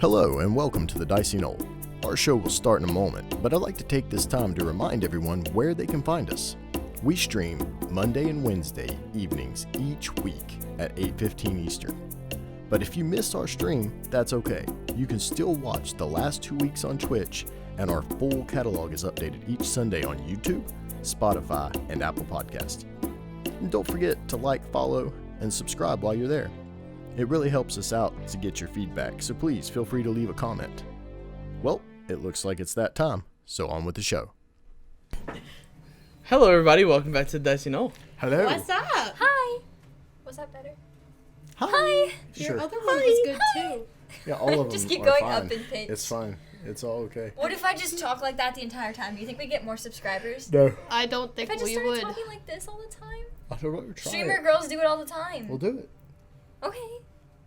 Hello and welcome to the Dicey Knoll. Our show will start in a moment, but I'd like to take this time to remind everyone where they can find us. We stream Monday and Wednesday evenings each week at 8:15 Eastern. But if you missed our stream, that's okay. You can still watch the last 2 weeks on Twitch, and our full catalog is updated each Sunday on YouTube, Spotify, and Apple Podcasts. And don't forget to like, follow, and subscribe while you're there. It really helps us out to get your feedback, so please feel free to leave a comment. Well, it looks like it's that time, so on with the show. Hello everybody, welcome back to the Dicey Knoll. Hello. What's up? Hi. Was that better? Hi. Your Sure. other one was good too. Yeah, all of them Just keep are going fine. up in pitch. It's fine. It's all okay. What if I just talk like that the entire time? Do you think we get more subscribers? No. I don't think If I just we started would. talking like this all the time? I don't know. Try Streamer it. girls do it all the time. We'll do it. Okay.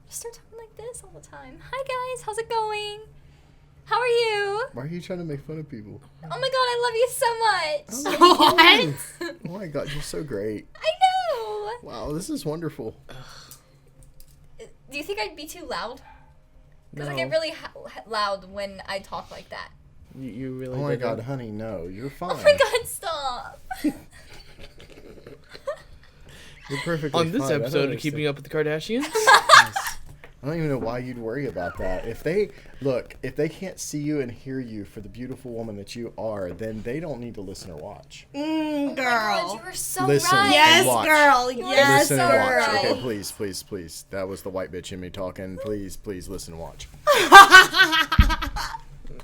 Just start talking like this all the time. Hi guys, how's it going? How are you? Why are you trying to make fun of people? Oh my god, I love you so much. What? Oh my god, you're so great. I know. Wow, this is wonderful. Do you think I'd be too loud? Because I No. get really loud when I talk like that. You really Oh my did god, that. honey, no. You're fine. Oh my god, stop. You're perfectly On this fine. I don't episode of Keeping Up with the Kardashians, I don't even know why you'd worry about that. If they can't see you and hear you for the beautiful woman that you are, then they don't need to listen or watch. Oh my god, you were so Listen. right. Yes, Watch. girl. You Yes, Listen and so watch. right. Okay, please. That was the white bitch in me talking. Please listen and watch.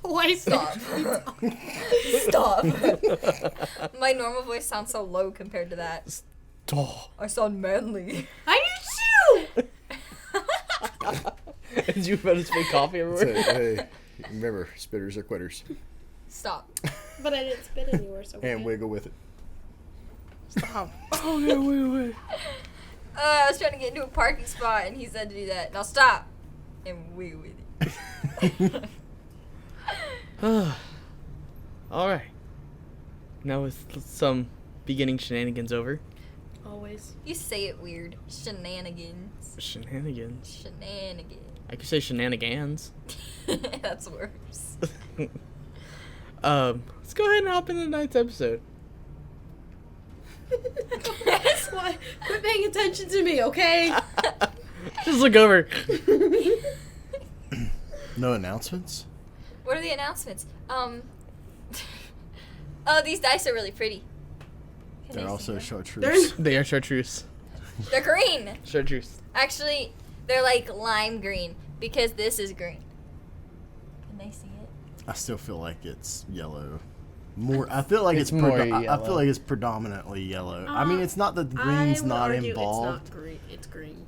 Why Stop. Stop. My normal voice sounds so low compared to that. oh, I sound manly. I do too. did you better spit coffee So, everywhere? hey, remember, spitters are quitters. Stop. But I didn't spit anywhere, so. And wiggle with it. Stop. Oh yeah, wait. I was trying to get into a parking spot and he said to do that. Now stop. And we with it. All right. Now with some beginning shenanigans over. Always. You say it weird. Shenanigans. Shenanigans. Shenanigans. I could say shenanigans. That's worse. Let's go ahead and hop into tonight's episode. That's why. Quit paying attention to me, okay? Just look over. No announcements? What are the announcements? These dice are really pretty. Can They're they also see them? chartreuse. They are chartreuse. They're green. Chartreuse. Actually, they're like lime green because this is green. Can they see it? I still feel like it's yellow. I feel like It's it's more I yellow. feel like it's predominantly yellow. I mean, it's not that the green's not involved. It's not green. It's green.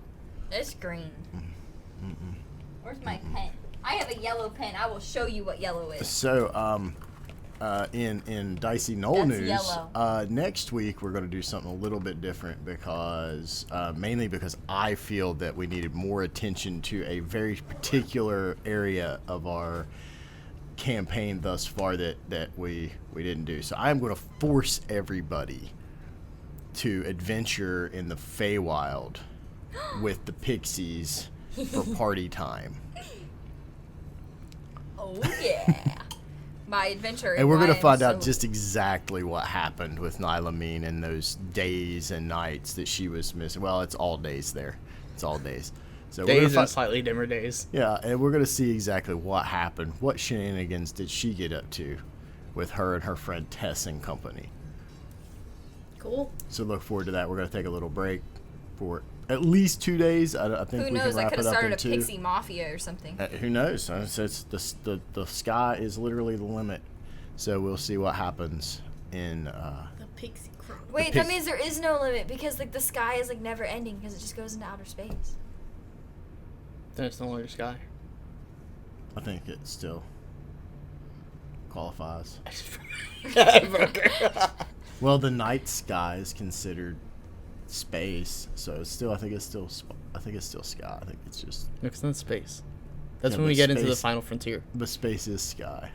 It's green. Where's my pen? I have a yellow pen. I will show you what yellow is. So, in Dicey Knoll That's news, yellow. next week we're going to do something a little bit different because, mainly because I feel that we needed more attention to a very particular area of our campaign thus far that we didn't do. So I'm going to force everybody to adventure in the Feywild with the pixies for party time. Oh yeah. My adventure. And we're going to find out just exactly what happened with Nylamine in those days and nights that she was missing. Well, it's all days there. It's all days. So we're Days gonna and slightly dimmer days. yeah, and we're going to see exactly what happened. What shenanigans did she get up to with her and her friend Tess and company? Cool. So look forward to that. We're going to take a little break for at least 2 days. I think Who we knows? can I wrap could it have up started in a 2. pixie mafia or something. Who knows? So it's the sky is literally the limit. So we'll see what happens in The Pixie Chronicles. Wait, pix- that means there is no limit because like the sky is like never ending because it just goes into outer space. Then it's no longer sky. I think it still qualifies. Well, the night sky is considered space, so it's still. I think it's still sky. I think it's just. It's not space. That's Yeah, when but we get into the space- final frontier. But space is sky.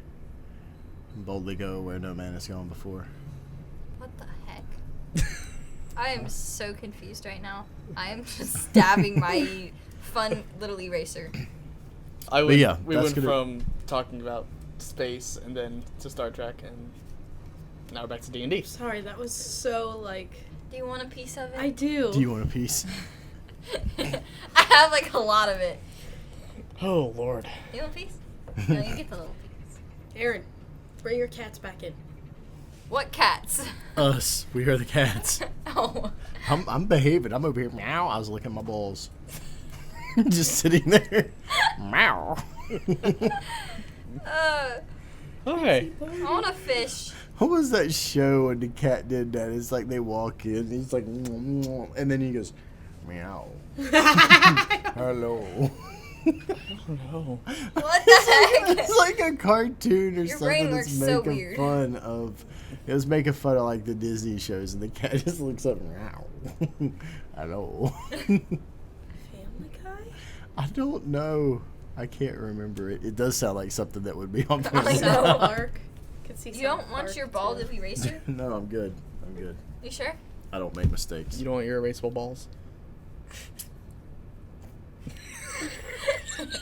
Boldly go where no man has gone before. What the heck? I am so confused right now. I am just stabbing my fun little eraser. I But would. yeah, we that's went gonna- from talking about space and then to Star Trek, and now we're back to D&D. Sorry, that was so like. Do you want a piece of it? I do. Do you want a piece? I have like a lot of it. Oh Lord. You want a piece? No, you get the little piece. Aaron, bring your cats back in. What cats? Us. We are the cats. Oh. I'm behaving. I'm over here. Meow. I was licking my balls. Just sitting there. Meow. Okay. I want a fish. What was that show when the cat did that? It's like they walk in, and he's like, "Mwah, mwah," and then he goes, meow. Hello. Oh. What the heck? It's like a cartoon or Your something brain that's works so making weird. fun of. It was making fun of like the Disney shows, and the cat just looks up, meow. Hello. Family Guy? I don't know. I can't remember it. It does sound like something that would be on I Family know. Guy. Clark. Could see You don't South want Park, your ball too. to be eraser? No, I'm good. I'm good. You sure? I don't make mistakes. You don't want your erasable balls?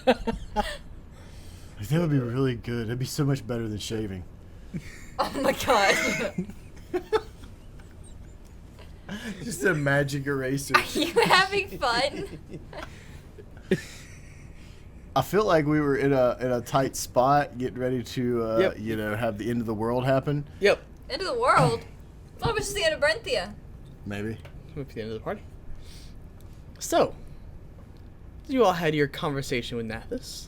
That would be really good. That'd be so much better than shaving. Oh my god. Just a magic eraser. Are you having fun? I feel like we were in a tight spot, getting ready to Yep. have the end of the world happen. Yep. End of the world? Oh, it was just the end of Brenthia. Maybe. Move to the end of the party. So, you all had your conversation with Nathis.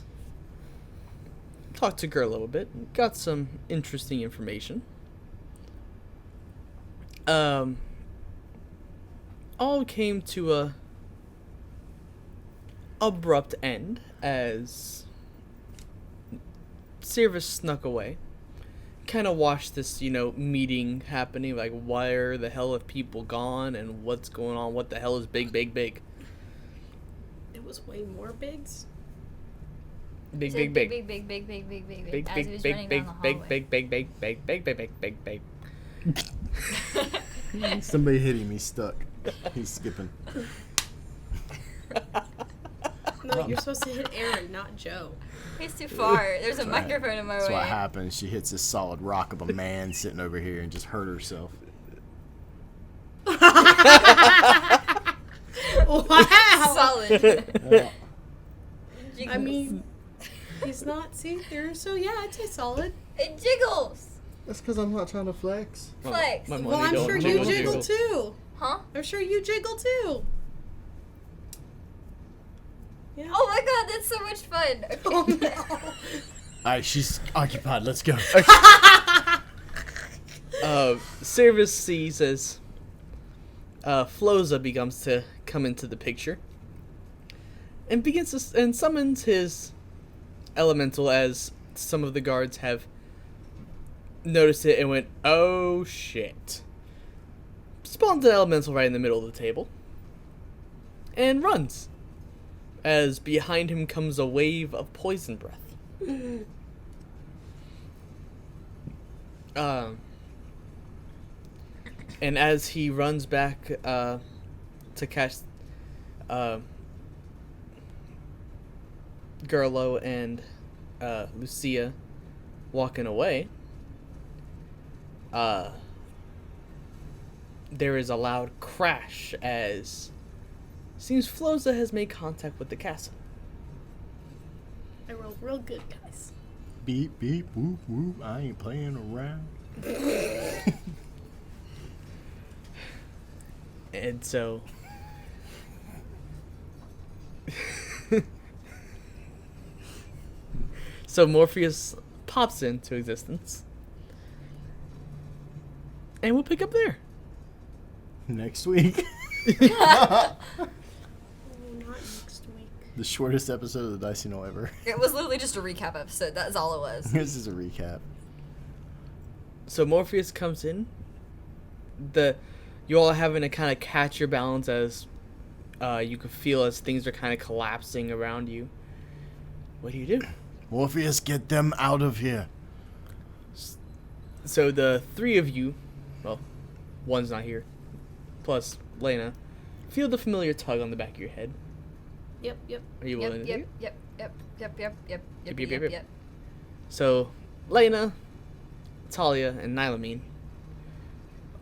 Talked to Gur a little bit. Got some interesting information. All came to a abrupt end as Seiravis snuck away. Kind of watched this, meeting happening. Like, where the hell have people gone and what's going on? What the hell is big? It was way more bigs. Big. Big. As he was running down the hallway. Somebody hit him. He's stuck. He's skipping. No, you're supposed to hit Aaron, not Joe. He's too far. There's a That's right. microphone in my That's way. what happens. She hits this solid rock of a man sitting over here and just hurt herself. Wow. Solid. I mean, he's not see-through, so yeah, I'd say solid. It jiggles. That's because I'm not trying to flex. Flex. Well, I'm sure you jiggle too. Huh? I'm sure you jiggle too. Yeah. Oh my god, that's so much fun. Okay. Oh no. Alright, she's occupied. Let's go. Seiravis sees as Flosa begins to come into the picture and begins to summons his elemental as some of the guards have noticed it and went, oh shit. Spawns an elemental right in the middle of the table and runs as behind him comes a wave of poison breath. And as he runs back to catch Gerlo and Lucia walking away, there is a loud crash as seems Flosa has made contact with the castle. I rolled real good, guys. Beep, beep, whoop, whoop. I ain't playing around. And so Morpheus pops into existence. And we'll pick up there. Next week. Oh, not next week. The shortest episode of the Dicey Knoll ever. It was literally just a recap episode. That's all it was. This is a recap. So Morpheus comes in. You all are having to kind of catch your balance as you can feel as things are kind of collapsing around you. What do? Morpheus, get them out of here. So the three of you, well, one's not here, plus Lena, feel the familiar tug on the back of your head. Yep. Are you willing to do it? Yep. So, Lena, Talia, and Nylamine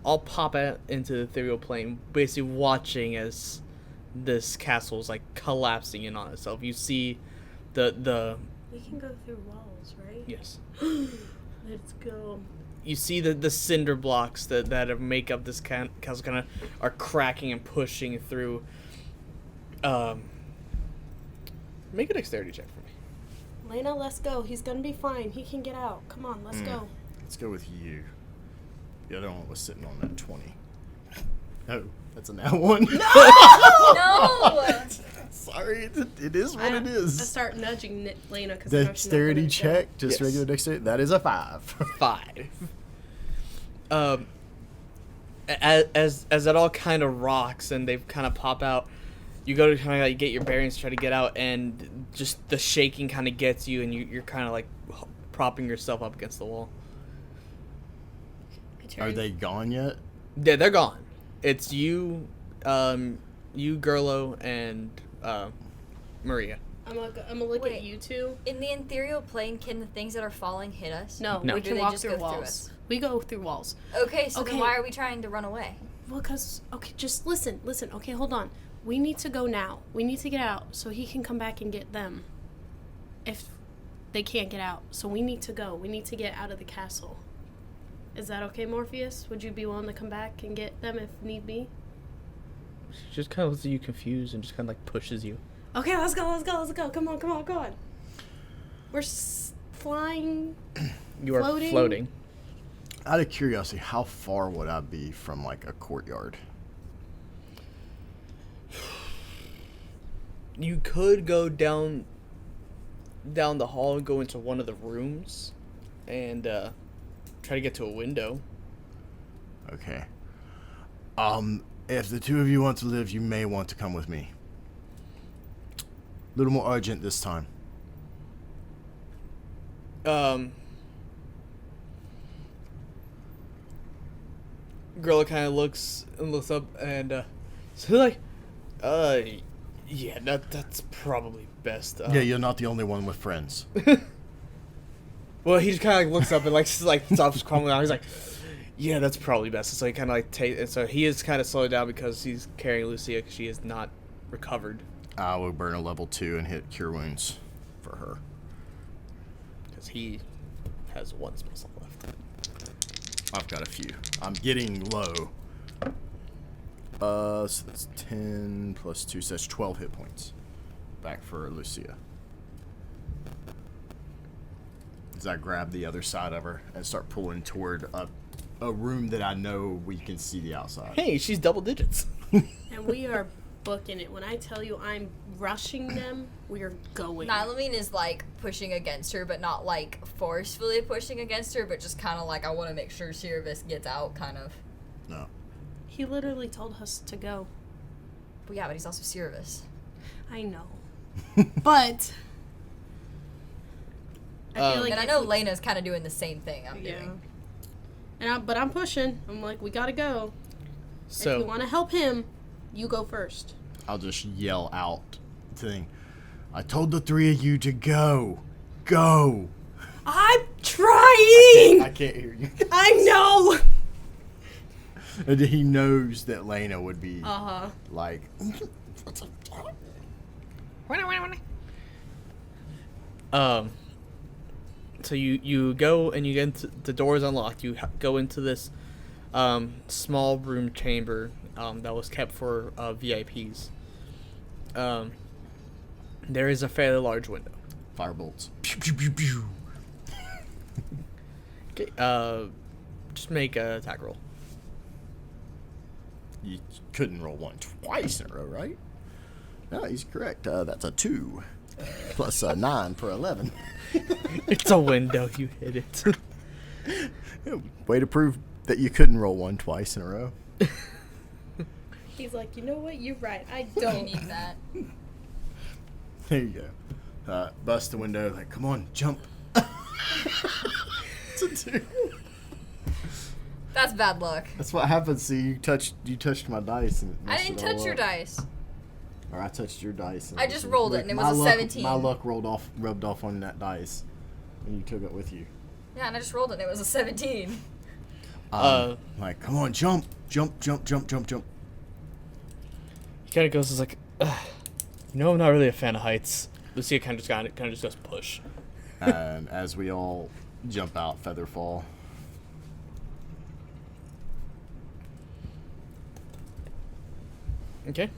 all pop out into the ethereal plane, basically watching as this castle is like collapsing in on itself. You see the We can go through walls, right? yes. Let's go. You see the cinder blocks that make up this castle kind of are cracking and pushing through. Make a dexterity check for me. Lena, let's go. He's gonna be fine. He can get out. Come on, let's go. Let's go with you. The other one was sitting on that 20. Oh, that's a now one. No! Sorry, it is what it is. I start nudging Lena because Dexterity check, just Yes. regular dexterity. That is a 5. 5. As it all kind of rocks and they kind of pop out, you go to kind of like get your bearings, try to get out, and just the shaking kind of gets you, and you're kind of like propping yourself up against the wall. Are they gone yet? Yeah, they're gone. It's you, Gerlo, and Maria. I'm gonna look Wait. at you two. In the ethereal plane, can the things that are falling hit us? No, No. we Or do can they walk just through go through walls. us? We go through walls. Okay, so then Okay. why are we trying to run away? Well, just listen. Okay, hold on. We need to go now. We need to get out so he can come back and get them. If they can't get out. So we need to go. We need to get out of the castle. Is that okay, Morpheus? Would you be willing to come back and get them if need be? She just kind of looks at you confused and just kind of like pushes you. Okay, let's go. Come on. We're flying. You are floating. Out of curiosity, how far would I be from like a courtyard? You could go down the hall and go into one of the rooms and try to get to a window. Okay. If the two of you want to live, you may want to come with me. A little more urgent this time. Girl kind of looks up and so like, yeah, that's probably best. Yeah, you're not the only one with friends. Well, he just kind of like looks up and like stops crumbling down. He's like, yeah, that's probably best. So he kind of like and so he is kind of slowed down because he's carrying Lucia because she is not recovered. I will burn a level 2 and hit cure wounds for her. Because he has 1 spell slot left. I've got a few. I'm getting low. So that's 10 plus 2, so that's 12 hit points. Back for Lucia. As I grab the other side of her and start pulling toward a room that I know we can see the outside. Hey, she's double digits. And we are booking it. When I tell you I'm rushing them, we are going. Nylamine is like pushing against her, but not like forcefully pushing against her, but just kind of like, I want to make sure Seiravis gets out, kind of. No. He literally told us to go. But yeah, but he's also Seiravis. I know. But I feel like And I know Lena's kind of doing the same thing I'm doing. But I'm pushing. I'm like, we gotta go. If you So want to help him, you go first. I'll just yell out thing. I told the 3 of you to go. Go. I'm trying. I can't hear you. I know. And he knows that Lena would be like, so you go and you get into the door is unlocked. You go into this small room chamber that was kept for VIPs. There is a fairly large window. firebolts. Pew, pew, pew, pew. Okay, just make a attack roll. You couldn't roll one twice in a row, right? No, he's correct. That's a 2. Plus 9 for 11. It's a window. You hit it. Way to prove that you couldn't roll one twice in a row. He's like, you know what? You're right. I You don't. need that. There you go. Bust the window. Like, come on, jump. It's a 2. That's bad luck. That's what happens. See, you touched my dice. And I didn't touch your dice. Or I touched your dice. And I just rolled it, and it was a 17. My luck rubbed off on that dice, and you took it with you. Yeah, and I just rolled it, and it was a 17. Like, come on, jump. He kind of goes, like, I'm not really a fan of heights. Lucia kind of just goes push. And as we all jump out, feather fall. Okay.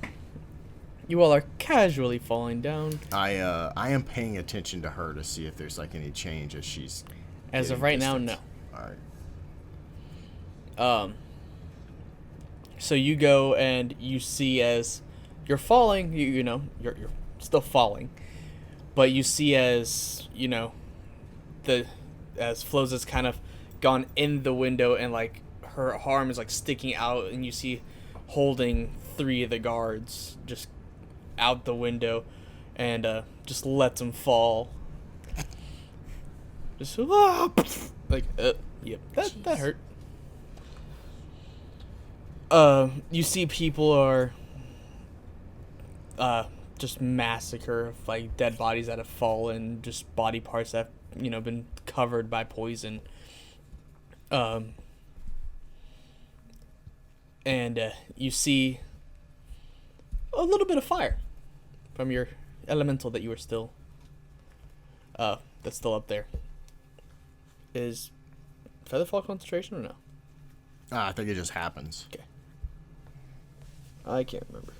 You all are casually falling down. I am paying attention to her to see if there's like any change as she's. As of right now, no. All right. So you go and you see as you're falling, you're still falling, but you see as as Flosa's kind of gone in the window and like her arm is like sticking out, and you see holding 3 of the guards just out the window, and just lets them fall. Just like yep, that hurt. You see people are just massacre of like dead bodies that have fallen, just body parts that have, been covered by poison. And you see a little bit of fire from your elemental that you were still that's still up there. Is Featherfall concentration or no? I think it just happens. Okay. I can't remember.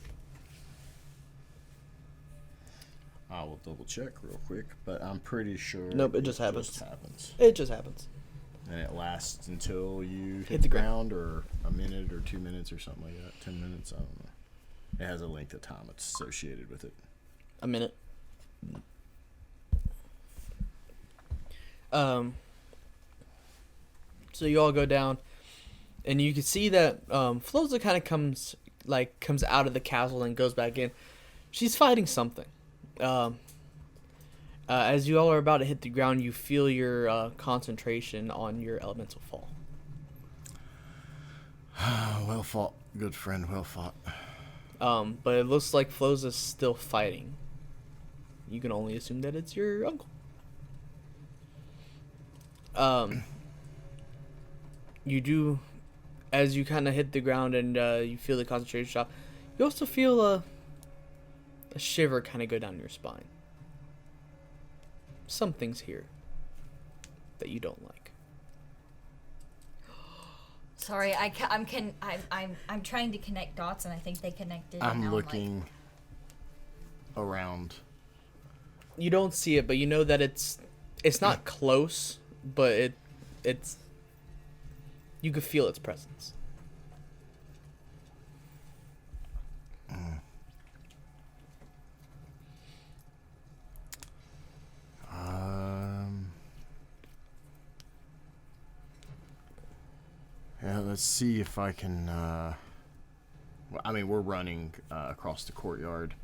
I will double check real quick, but I'm pretty sure. Nope, it just happens. It It just happens. And it lasts until you Hit the ground. or a minute or 2 minutes or something like that. 10 minutes, I don't know. It has a length of time that's associated with it. A minute. So you all go down, and you can see that Flosa kind of comes out of the castle and goes back in. She's fighting something. As you all are about to hit the ground, you feel your concentration on your elemental fall. Well fought, good friend, well fought. But it looks like Flosa's still fighting. You can only assume that it's your uncle. You do, as you kind of hit the ground and you feel the concentration drop, you also feel a shiver kind of go down your spine. Something's here that you don't like. Sorry, I'm trying to connect dots, and I think they connected. I'm looking around. You don't see it, but you know that it's not close, but it's you could feel its presence. Yeah, let's see if I can. Well, I mean, we're running across the courtyard.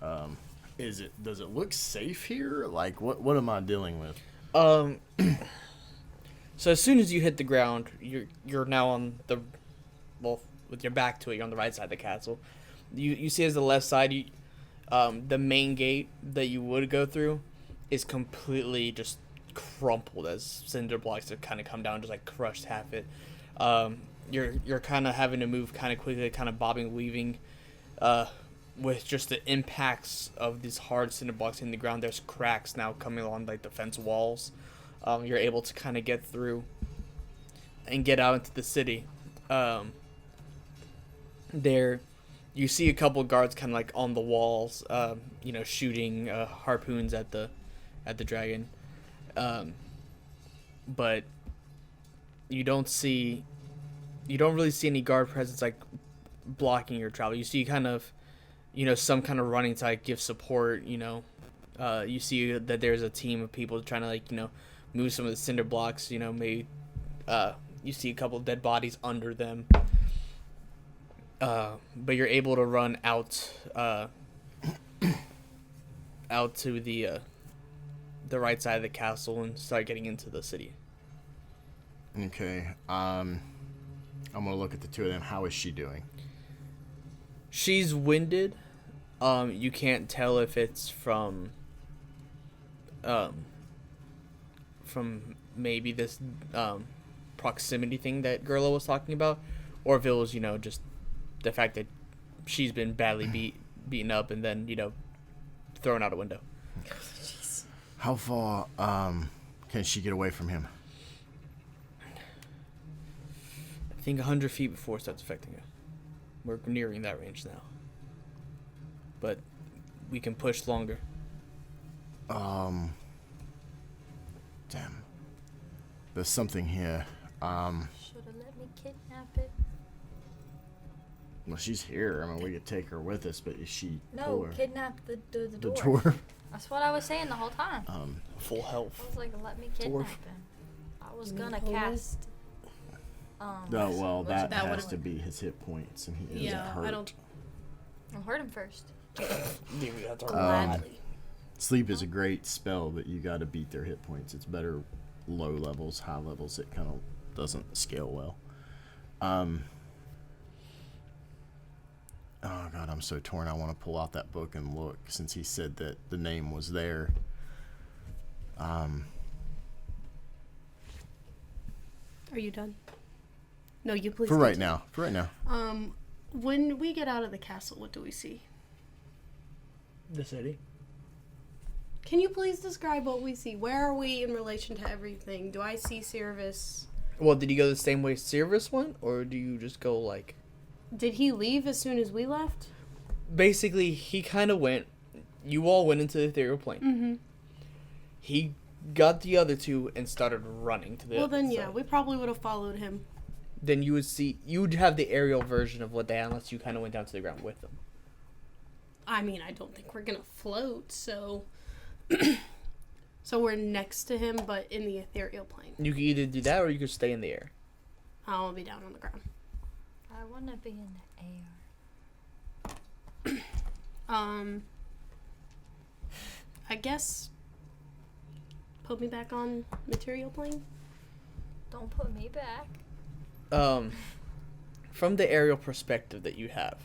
Does it look safe here? Like, what am I dealing with? So as soon as you hit the ground, you're now on with your back to it. You're on the right side of the castle. You see as the left side, the main gate that you would go through is completely just crumpled as cinder blocks have kind of come down and just like crushed half it. You're kind of having to move kind of quickly, kind of bobbing, weaving, with just the impacts of these hard cinder blocks in the ground. There's cracks now coming along like the fence walls. You're able to kind of get through and get out into the city. There, you see a couple guards kind of like on the walls, shooting harpoons at the dragon. But you don't really see any guard presence like blocking your travel. You see kind of, some kind of running to like give support. You see that there's a team of people trying to move some of the cinder blocks. Maybe you see a couple of dead bodies under them. But you're able to run out to the right side of the castle and start getting into the city. Okay. I'm gonna look at the two of them. How is she doing? She's winded. You can't tell if it's from maybe this proximity thing that Gerla was talking about, or if it was, just the fact that she's been badly beaten up and then, thrown out a window. How far can she get away from him? I think 100 feet before it starts affecting her. We're nearing that range now. But we can push longer. Damn. There's something here. Should have let me kidnap it. Well, she's here. I mean, we could take her with us, but is she... No, kidnap the The dwarf. dwarf? That's what I was saying the whole time. Full health. I was like, let me kidnap Dwarf. him. I was gonna cast. Oh, well, that has would've- to be his hit points, and he isn't Yeah, hurt. I don't I'll hurt him first. gladly. Sleep is a great spell, but you got to beat their hit points. It's better low levels, high levels. It kind of doesn't scale well. Oh god, I'm so torn. I want to pull out that book and look since he said that the name was there. Are you done? No, you please. For right continue. now. For right now. When we get out of the castle, what do we see? The city. Can you please describe what we see? Where are we in relation to everything? Do I see Seiravis? Well, did you go the same way Seiravis went, or do you just go like... Did he leave as soon as we left? Basically, he kind of went... You all went into the ethereal plane. Mm-hmm. He got the other two and started running to the Well, other then, side. yeah, we probably would have followed him. Then you would see... You would have the aerial version of what they had, unless you kind of went down to the ground with them. I mean, I don't think we're gonna float, so... So we're next to him, but in the ethereal plane. You could either do that, or you could stay in the air. I want to be down on the ground. I want to be in the air. I guess... Put me back on material plane? Don't put me back. From the aerial perspective that you have,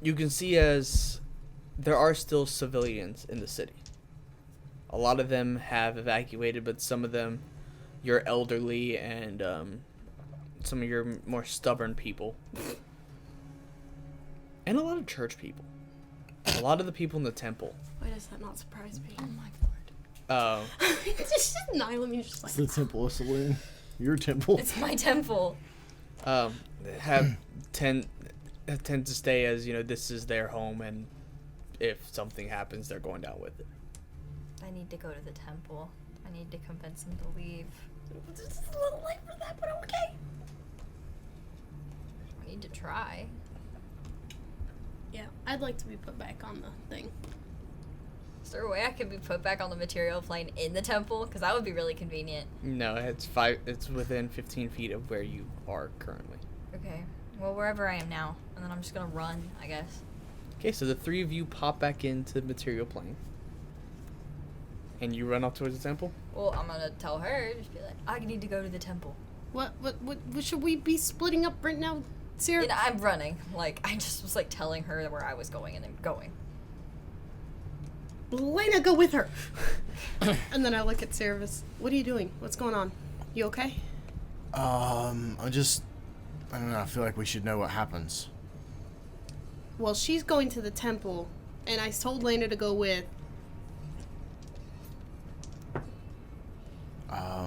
you can see as there are still civilians in the city. A lot of them have evacuated, but some of them, your elderly and some of your more stubborn people, and a lot of church people. A lot of the people in the temple. Why does that not surprise me? Oh my lord. Just Nyla means just like... It's the Temple of Saloon. Your temple. It's my temple. Tend to stay as, this is their home, and if something happens, they're going down with it. I need to go to the temple. I need to convince him to leave. This is a little late for that, but okay. I need to try. Yeah, I'd like to be put back on the thing. Is there a way I can be put back on the material plane in the temple? Because that would be really convenient. No, it's within 15 feet of where you are currently. Okay. Well, wherever I am now. And then I'm just going to run, I guess. Okay, so the three of you pop back into the material plane. And you run off towards the temple? Well, I'm going to tell her. Just be like, I need to go to the temple. What should we be splitting up right now, Sarah? I'm running. Like, I just was, telling her where I was going and then going. Lena, go with her. And then I look at Seiravis. What are you doing? What's going on? You okay? I don't know, I feel like we should know what happens. Well, she's going to the temple, and I told Lena to go with.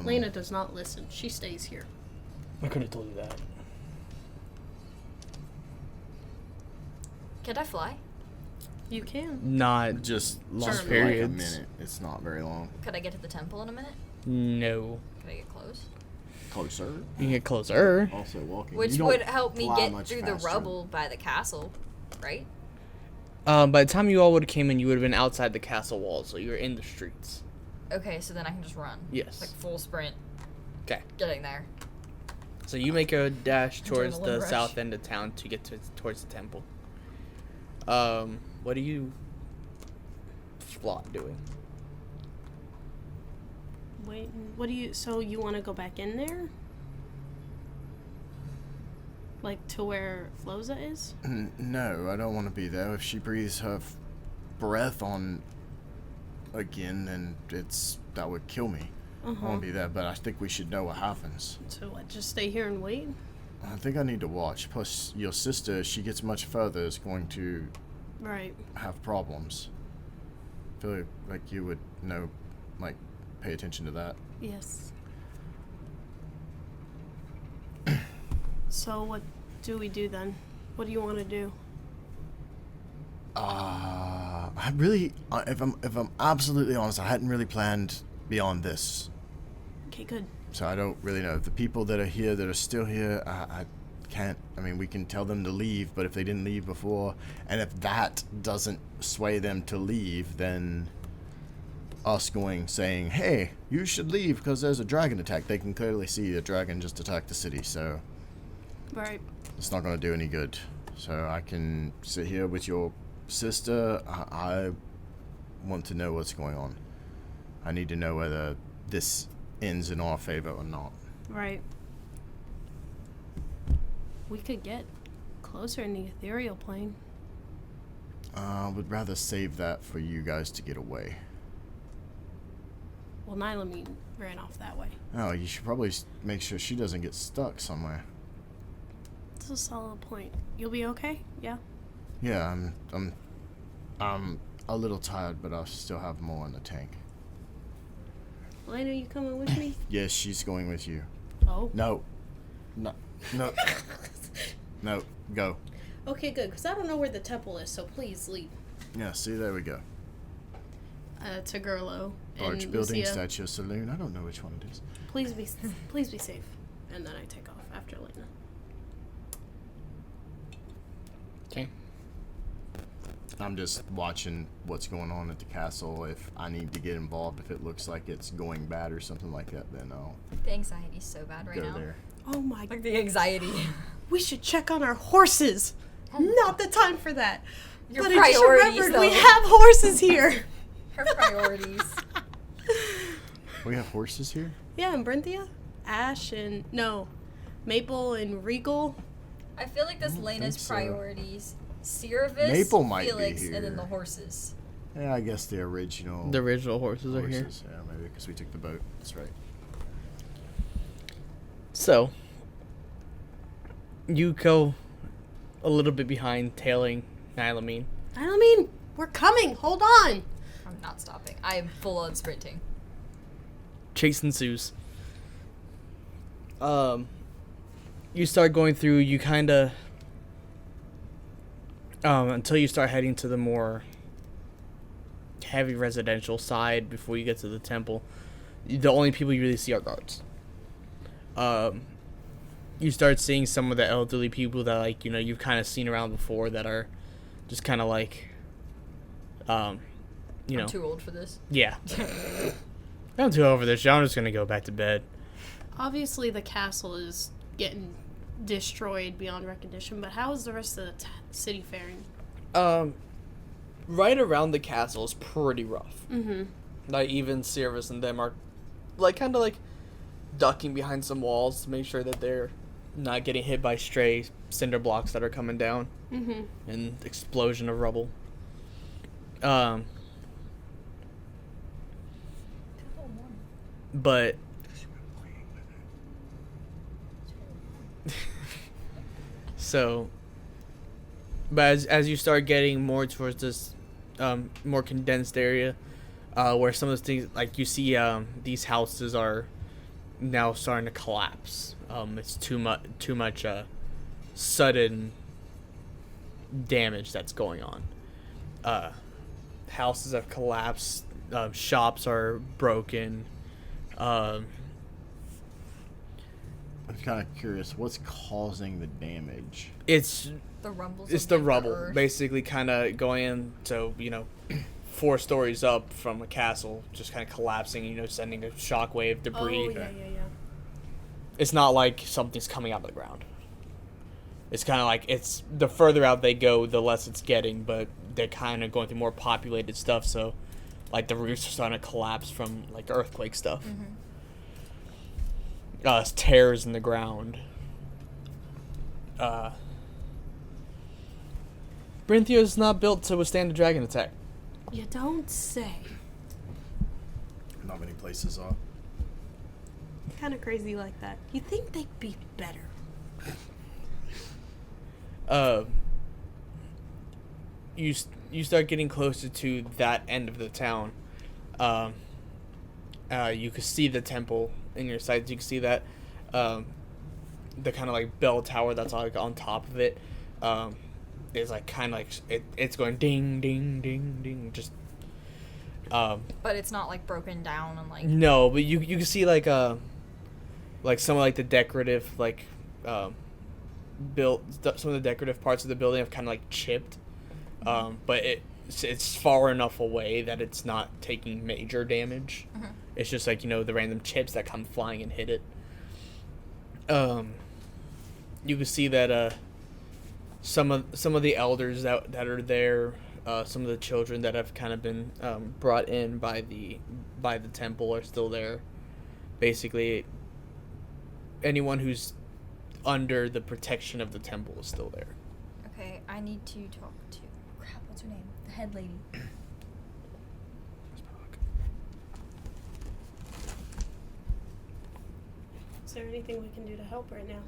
Lena does not listen. She stays here. I could have told you that. Can I fly? You can. Not Just long just for periods. like a minute. It's not very long. Could I get to the temple in a minute? No. Could I get close? Closer. You can get closer. Also walking. Which You don't would help me fly get much through faster. the rubble by the castle, right? By the time you all would have came in, you would have been outside the castle walls, so you're in the streets. Okay, so then I can just run. Yes. Like full sprint. Okay. Getting there. So you make a dash doing towards a the little rush. south end of town to get towards the temple. What are you Flot doing? Wait, what do you... So you want to go back in there? Like to where Flosa is? No, I don't want to be there. If she breathes her breath on again, then that would kill me. I won't be there, but I think we should know what happens. So what, just stay here and wait? I think I need to watch. Plus, your sister, if she gets much further, is going to have problems. I feel like you would know, like, pay attention to that. Yes. So what do we do then? What do you want to do? I really, if I'm absolutely honest, I hadn't really planned beyond this. Okay, good. So I don't really know. The people that are here, that are still here, I can't, I mean, we can tell them to leave, but if they didn't leave before, and if that doesn't sway them to leave, then us saying, hey, you should leave because there's a dragon attack. They can clearly see a dragon just attacked the city, so Right. it's not going to do any good. So I can sit here with your sister. I want to know what's going on. I need to know whether this ends in our favor or not. Right. We could get closer in the ethereal plane. I would rather save that for you guys to get away. Well, Nylamine ran off that way. Oh, you should probably make sure she doesn't get stuck somewhere. That's a solid point. You'll be okay? Yeah? Yeah, I'm a little tired, but I'll still have more in the tank. Elena, you coming with me? Yes, she's going with you. Oh. No, go. Okay, good, because I don't know where the temple is, so please leave. Yeah, see, there we go. To Gerlo and Arch building, Lucia. statue, saloon. I don't know which one it is. Please be safe. And then I take off after Elena. Okay. I'm just watching what's going on at the castle. If I need to get involved, if it looks like it's going bad or something like that, then I'll The anxiety's so bad right go now. there. Oh my Like the anxiety. We should check on our horses. Not the time for that. Your But I just priorities, remembered though. we have horses here. Her priorities. We have horses here? Yeah, in Brinthia. Maple and Regal. I feel like that's don't Lena's think so. priorities. Seiravis, Maple might be Felix, here. and then the horses. Yeah, I guess the original horses are here. Yeah, maybe because we took the boat. That's right. So, you go a little bit behind, tailing Nylamine. Nylamine, we're coming. Hold on. I'm not stopping. I am full on sprinting. Chase ensues. You start going through, you kind of, until you start heading to the more heavy residential side before you get to the temple, the only people you really see are guards. You start seeing some of the elderly people that, like, you've kind of seen around before that are just kind of like, I'm too old for this. Yeah. I'm too over this. I'm just going to go back to bed. Obviously, the castle is getting destroyed beyond recognition, but how is the rest of the city faring? Right around the castle is pretty rough. Mm-hmm. Like, even Seiravis and them are, like, kind of like ducking behind some walls to make sure that they're not getting hit by stray cinder blocks that are coming down. Mm-hmm. And explosion of rubble. But but as you start getting more towards this more condensed area, where some of the things, like, you see these houses are now starting to collapse. It's too much sudden damage that's going on. Houses have collapsed. Shops are broken. I'm kind of curious, what's causing the damage? It's The rumbles. It's of the the rubble, earth. basically, kind of going in to, 4 stories up from a castle, just kind of collapsing, sending a shockwave, debris. Oh, yeah. It's not like something's coming out of the ground. It's kind of like, it's the further out they go, the less it's getting, but they're kind of going through more populated stuff, so, like, the roofs are starting to collapse from, like, earthquake stuff. Mm-hmm. Tears in the ground. Brinthia is not built to withstand a dragon attack. You don't say. Not many places are. Kind of crazy like that. You think they'd be better? You start getting closer to that end of the town. You can see the temple in your sights. You can see that the kind of like bell tower that's like on top of it is like kind of like it's going ding ding ding ding just. But it's not like broken down and like. No, but you can see like some of like the decorative like some of the decorative parts of the building have kind of like chipped, but it's far enough away that it's not taking major damage. Mm-hmm. It's just like the random chips that come flying and hit it. You can see that some of the elders that are there, some of the children that have kind of been brought in by the temple are still there. Basically, anyone who's under the protection of the temple is still there. Okay, I need to talk to. Crap, what's her name? The head lady. Is there anything we can do to help right now?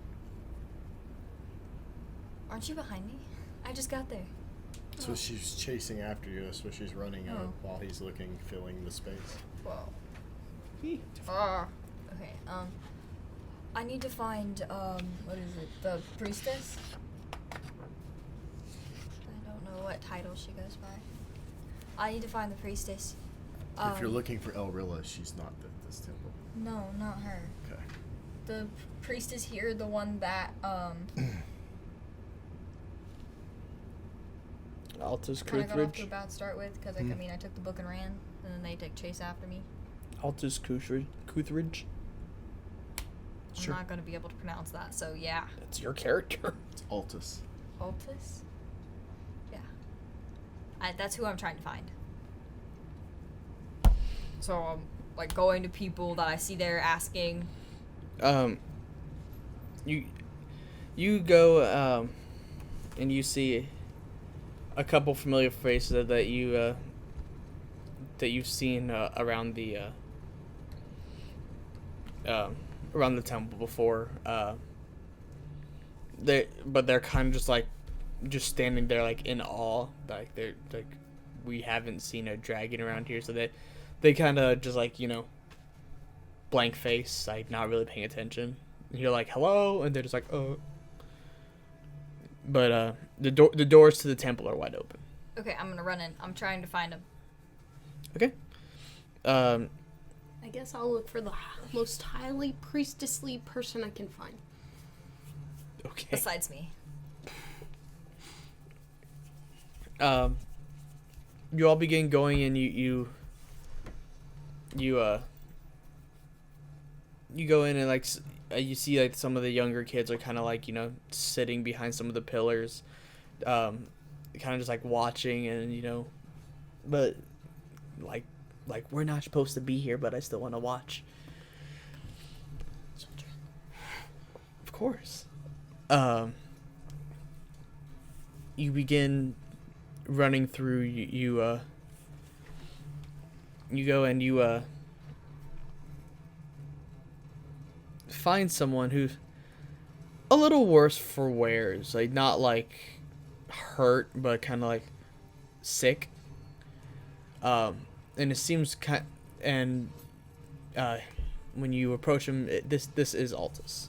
Aren't you behind me? I just got there. So she's chasing after you. So she's running while he's looking, filling the space. Well. Okay. I need to find what is it? The priestess. I don't know what title she goes by. I need to find the priestess. If you're looking for Elrilla, she's not at this temple. No, not her. Okay. The priestess here, the one that Altus kind of got off to a Kuthridge. bad start with because I took the book and ran, and then they took chase after me. Altus Kuthridge. I'm not gonna be able to pronounce that, so yeah. That's your character. It's Altus. Altus? Yeah. That's who I'm trying to find. So I'm like going to people that I see there asking. You go and you see a couple familiar faces that you've seen around the temple before. They're kind of just standing there like in awe, like they're like, we haven't seen a dragon around here, so they kind of just like blank face, like not really paying attention. And you're like, hello, and they're just like, oh. But the doors to the temple are wide open. Okay, I'm gonna run in. I'm trying to find him. Okay. I guess I'll look for the most highly priestessly person I can find. Okay. Besides me. You all begin going, and you go in, and like you see like some of the younger kids are kind of like sitting behind some of the pillars, kind of just like watching, and but like we're not supposed to be here, but I still want to watch. Children. Of course. You begin running through. You go and you find someone who's a little worse for wears, like not like hurt, but kind of like sick. And it seems when you approach him, this is Altus.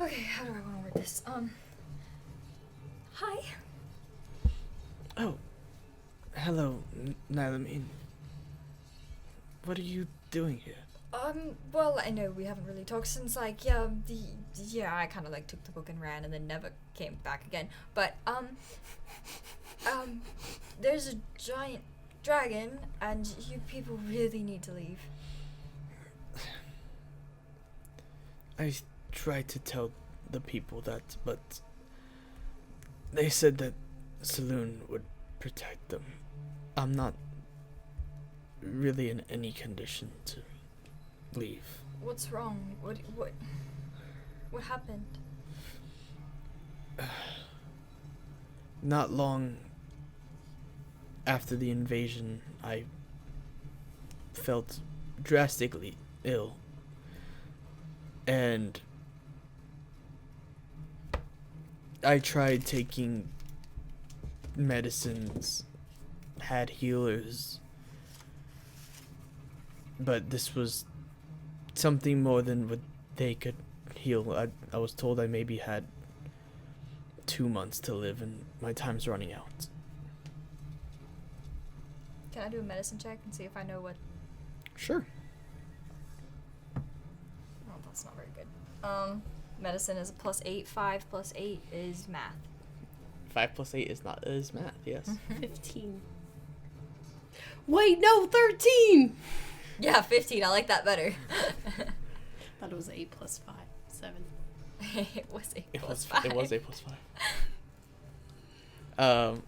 Okay, how do I want to word this? Hi. Oh, hello, Nylamine. What are you doing here? Well, I know we haven't really talked since, like, I kind of, like, took the book and ran and then never came back again. But, there's a giant dragon, and you people really need to leave. I tried to tell the people that, but they said that Saloon would protect them. I'm not really in any condition to leave. What's wrong? What? What happened? Not long after the invasion, I felt drastically ill. And I tried taking medicines, had healers, but this was something more than what they could heal. I was told I maybe had 2 months to live, and my time's running out. Can I do a medicine check and see if I know what? Sure. Oh, that's not very good. Medicine is a +8. 5 + 8 is math. 5 + 8 is math, yes. 15. Wait, no, 13! Yeah, 15. I like that better. Thought it was 8 + 5, 7. It was 8 + 5. It was 8 + 5.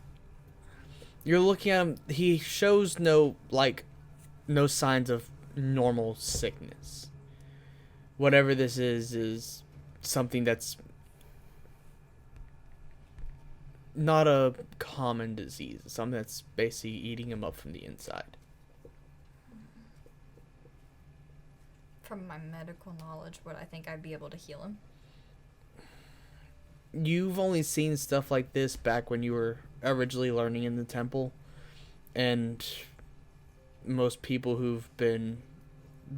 You're looking at him. He shows no signs of normal sickness. Whatever this is something that's not a common disease. It's something that's basically eating him up from the inside. From my medical knowledge, would I think I'd be able to heal him? You've only seen stuff like this back when you were originally learning in the temple, and most people who've been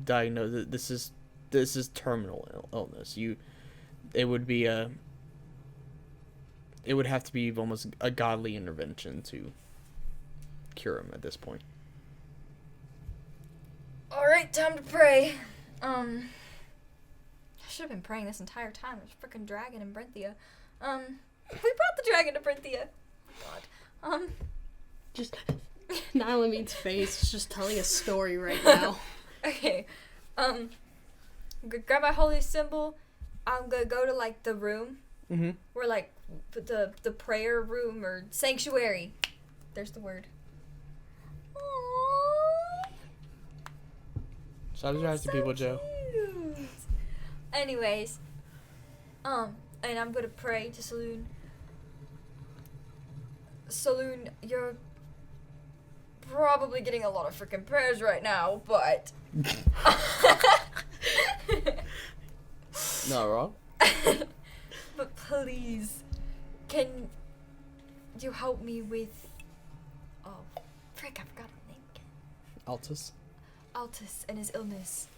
diagnosed, this is terminal illness. It would have to be almost a godly intervention to cure him at this point. All right, time to pray. I should have been praying this entire time. There's a freaking dragon in Brinthia. We brought the dragon to Brinthia. God. Just Nylamede's face is just telling a story right now. Okay. Grab my holy symbol. I'm gonna go to like the room. Mm-hmm. Where like the prayer room or sanctuary. There's the word. Aww. Shout out to So people, Joe. cute. Anyways, and I'm gonna pray to Saloon. Saloon, you're probably getting a lot of freaking prayers right now, but Not wrong. but please, can you help me with? Oh, frick! I forgot his name again. Altus. Altus and his illness.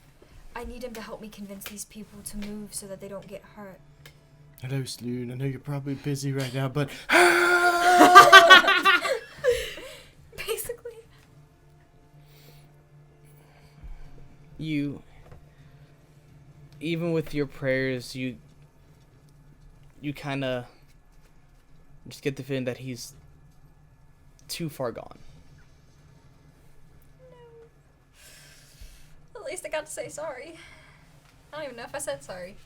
I need him to help me convince these people to move so that they don't get hurt. Hello, Sloon. I know you're probably busy right now, but Basically. Even with your prayers, you kind of just get the feeling that he's too far gone. At least I got to say sorry. I don't even know if I said sorry.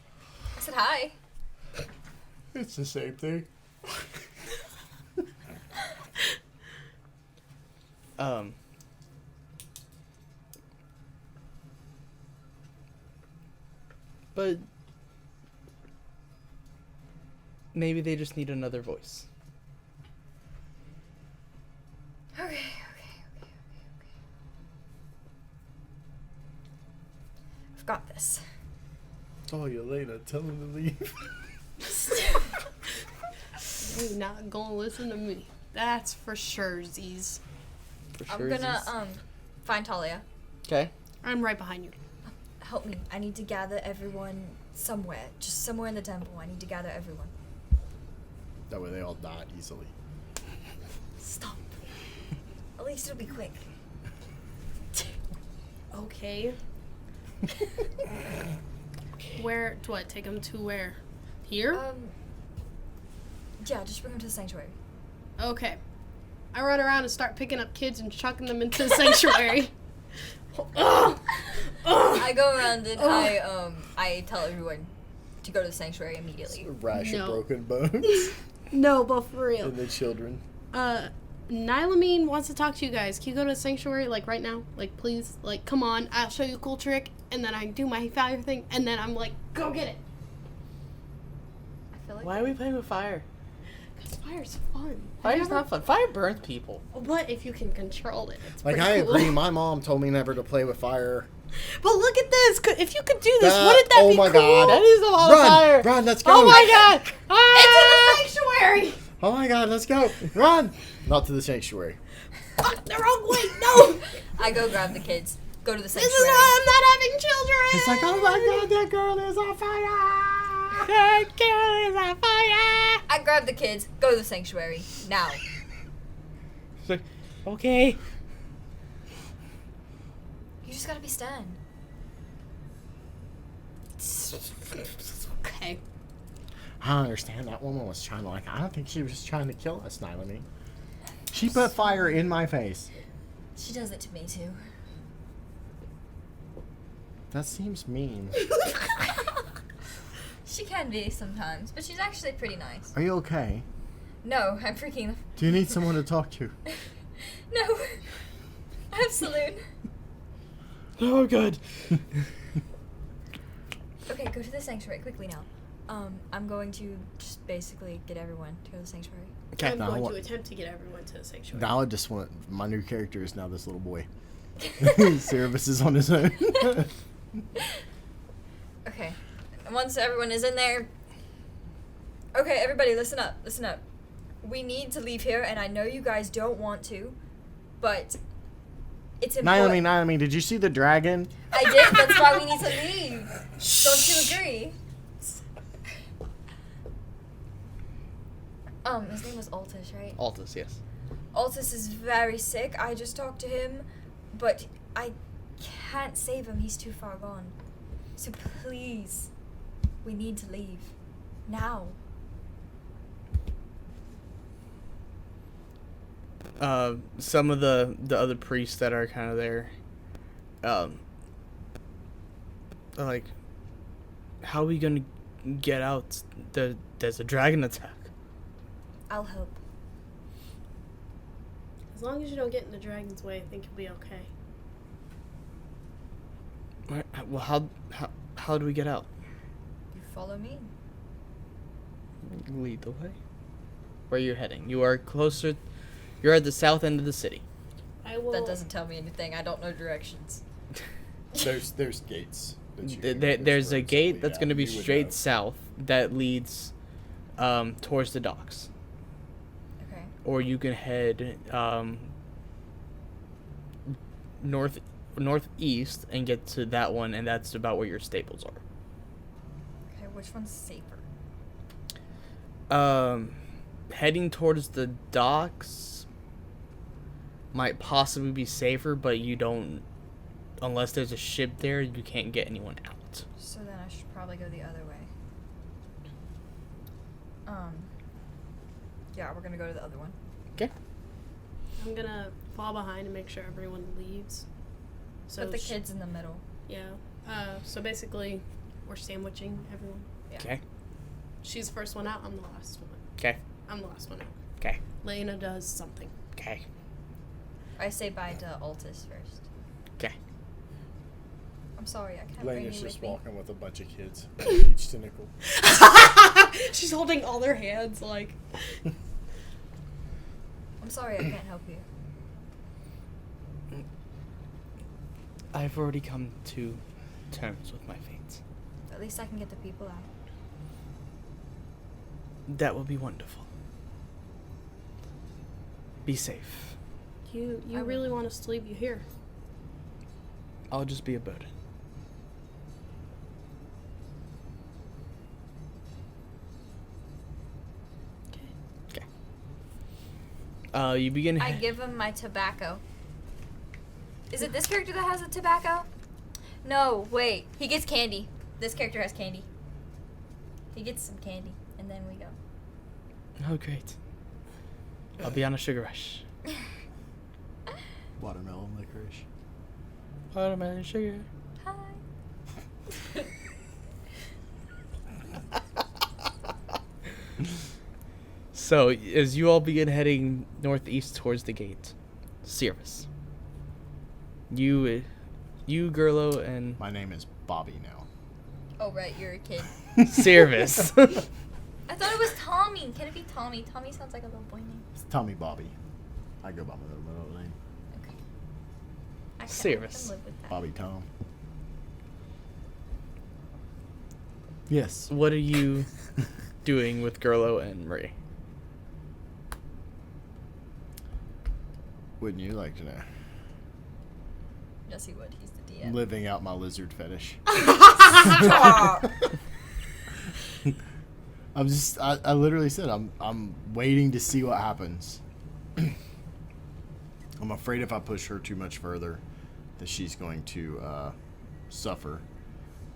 I said hi. it's the same thing. But maybe they just need another voice. Okay. I've got this. Oh, Yelena, tell him to leave. You're not gonna listen to me. That's for sure, Z's. For I'm sure. gonna find Talia. Okay. I'm right behind you. Help me. I need to gather everyone somewhere. Just somewhere in the temple. I need to gather everyone. That way they all die easily. Stop. At least it'll be quick. Okay. Where? What? Take him to where? Here? Yeah, just bring them to the sanctuary. Okay. I run around and start picking up kids and chucking them into the sanctuary. I go around and I tell everyone to go to the sanctuary immediately. A rash No. of broken bones. No, but for real. And the children. Nylamede wants to talk to you guys. Can you go to the sanctuary, like, right now? Like, please? Like, come on. I'll show you a cool trick. And then I do my fire thing. And then I'm like, go get it. Why are we playing with fire? Because fire's fun. Fire's not fun. Fire burns people. But if you can control it, it's Like, pretty I cool. agree. My mom told me never to play with fire. But look at this. If you could do this, wouldn't that Oh be my cool? God. That is a lot of fire. Run, let's go. Oh my god! Ah! It's in the sanctuary. Oh my God, let's go. Run. Not to the sanctuary. Fuck, the wrong way. No. I go grab the kids. Go to the This sanctuary. is why I'm not having children. It's like, oh my God, that girl is on fire. That girl is on fire! I grab the kids. Go to the sanctuary now. It's like, okay. You just gotta be Stan. Okay. I don't understand. That woman was trying to, like, I don't think she was trying to kill us, Nylani. She put fire in my face. She does it to me too. That seems mean. She can be sometimes, but she's actually pretty nice. Are you okay? No, I'm freaking. Do you need someone to talk to? No. I have Saloon. Oh, good. Okay, go to the sanctuary quickly now. I'm going to just basically get everyone to go to the sanctuary. Okay. I'm now going what- to attempt to get everyone to the sanctuary. Now I just want, my new character is now this little boy. Seiravis is on his own. Okay. And once everyone is in there. Okay, everybody, listen up. Listen up. We need to leave here, and I know you guys don't want to, but it's important. Nylani, did you see the dragon? I did. That's why we need to leave. Don't you agree? His name was Altus, right? Altus, yes. Altus is very sick. I just talked to him, but I can't save him. He's too far gone. So please, we need to leave. Now. Some of the other priests that are kind of there, are like, how are we gonna get out? There's a dragon attack. I'll help. As long as you don't get in the dragon's way, I think you'll be okay. Well, how do we get out? You follow me. Lead the way. Where are you heading? You are closer. You're at the south end of the city. I will. That doesn't tell me anything. I don't know directions. There's gates. There's a gate that's going to be straight south that leads towards the docks. Okay. Or you can head northeast and get to that one, and that's about where your stables are. Okay, which one's safer? Heading towards the docks might possibly be safer, but you don't, unless there's a ship there, you can't get anyone out. So then I should probably go the other way. Yeah, we're gonna go to the other one. Okay. I'm gonna fall behind and make sure everyone leaves. So Put the kids in the middle. Yeah. So basically, we're sandwiching everyone. Yeah. Okay. She's the first one out. I'm the last one. Okay. I'm the last one out. Okay. Lena does something. Okay. I say bye to Altus first. Okay. I'm sorry, I can't bring you Lena's with just me. walking with a bunch of kids, each to nickel. She's holding all their hands like. I'm sorry, I can't help you. I've already come to terms with my fate. At least I can get the people out. That will be wonderful. Be safe. You I will. really want us to leave you here? I'll just be a burden. Okay. Okay. You begin. I give him my tobacco. Is it this character that has the tobacco? No, wait. He gets candy. This character has candy. He gets some candy, and then we go. Oh, great. I'll be on a sugar rush. Watermelon licorice. Watermelon sugar. Hi. So, as you all begin heading northeast towards the gate, Seiravis. You, Gerlo, and My name is Bobby now. Oh, right, you're a kid. Seiravis. I thought it was Tommy. Can it be Tommy? Tommy sounds like a little boy name. It's Tommy Bobby. I go by my middle name. Okay. I Seiravis. can live with that. Bobby Tom. Yes. What are you doing with Gerlo and Marie? Wouldn't you like to know? Yes, he would. He's the DM. Living out my lizard fetish. Stop. I literally said I'm waiting to see what happens. I'm afraid if I push her too much further that she's going to suffer,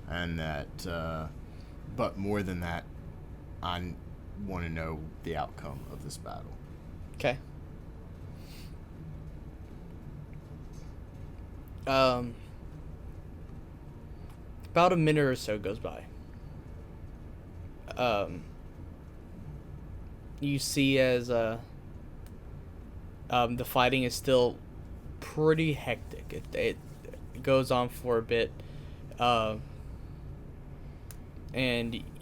and that but more than that, I want to know the outcome of this battle. Okay. About a minute or so goes by. You see as the fighting is still pretty hectic. It goes on for a bit, and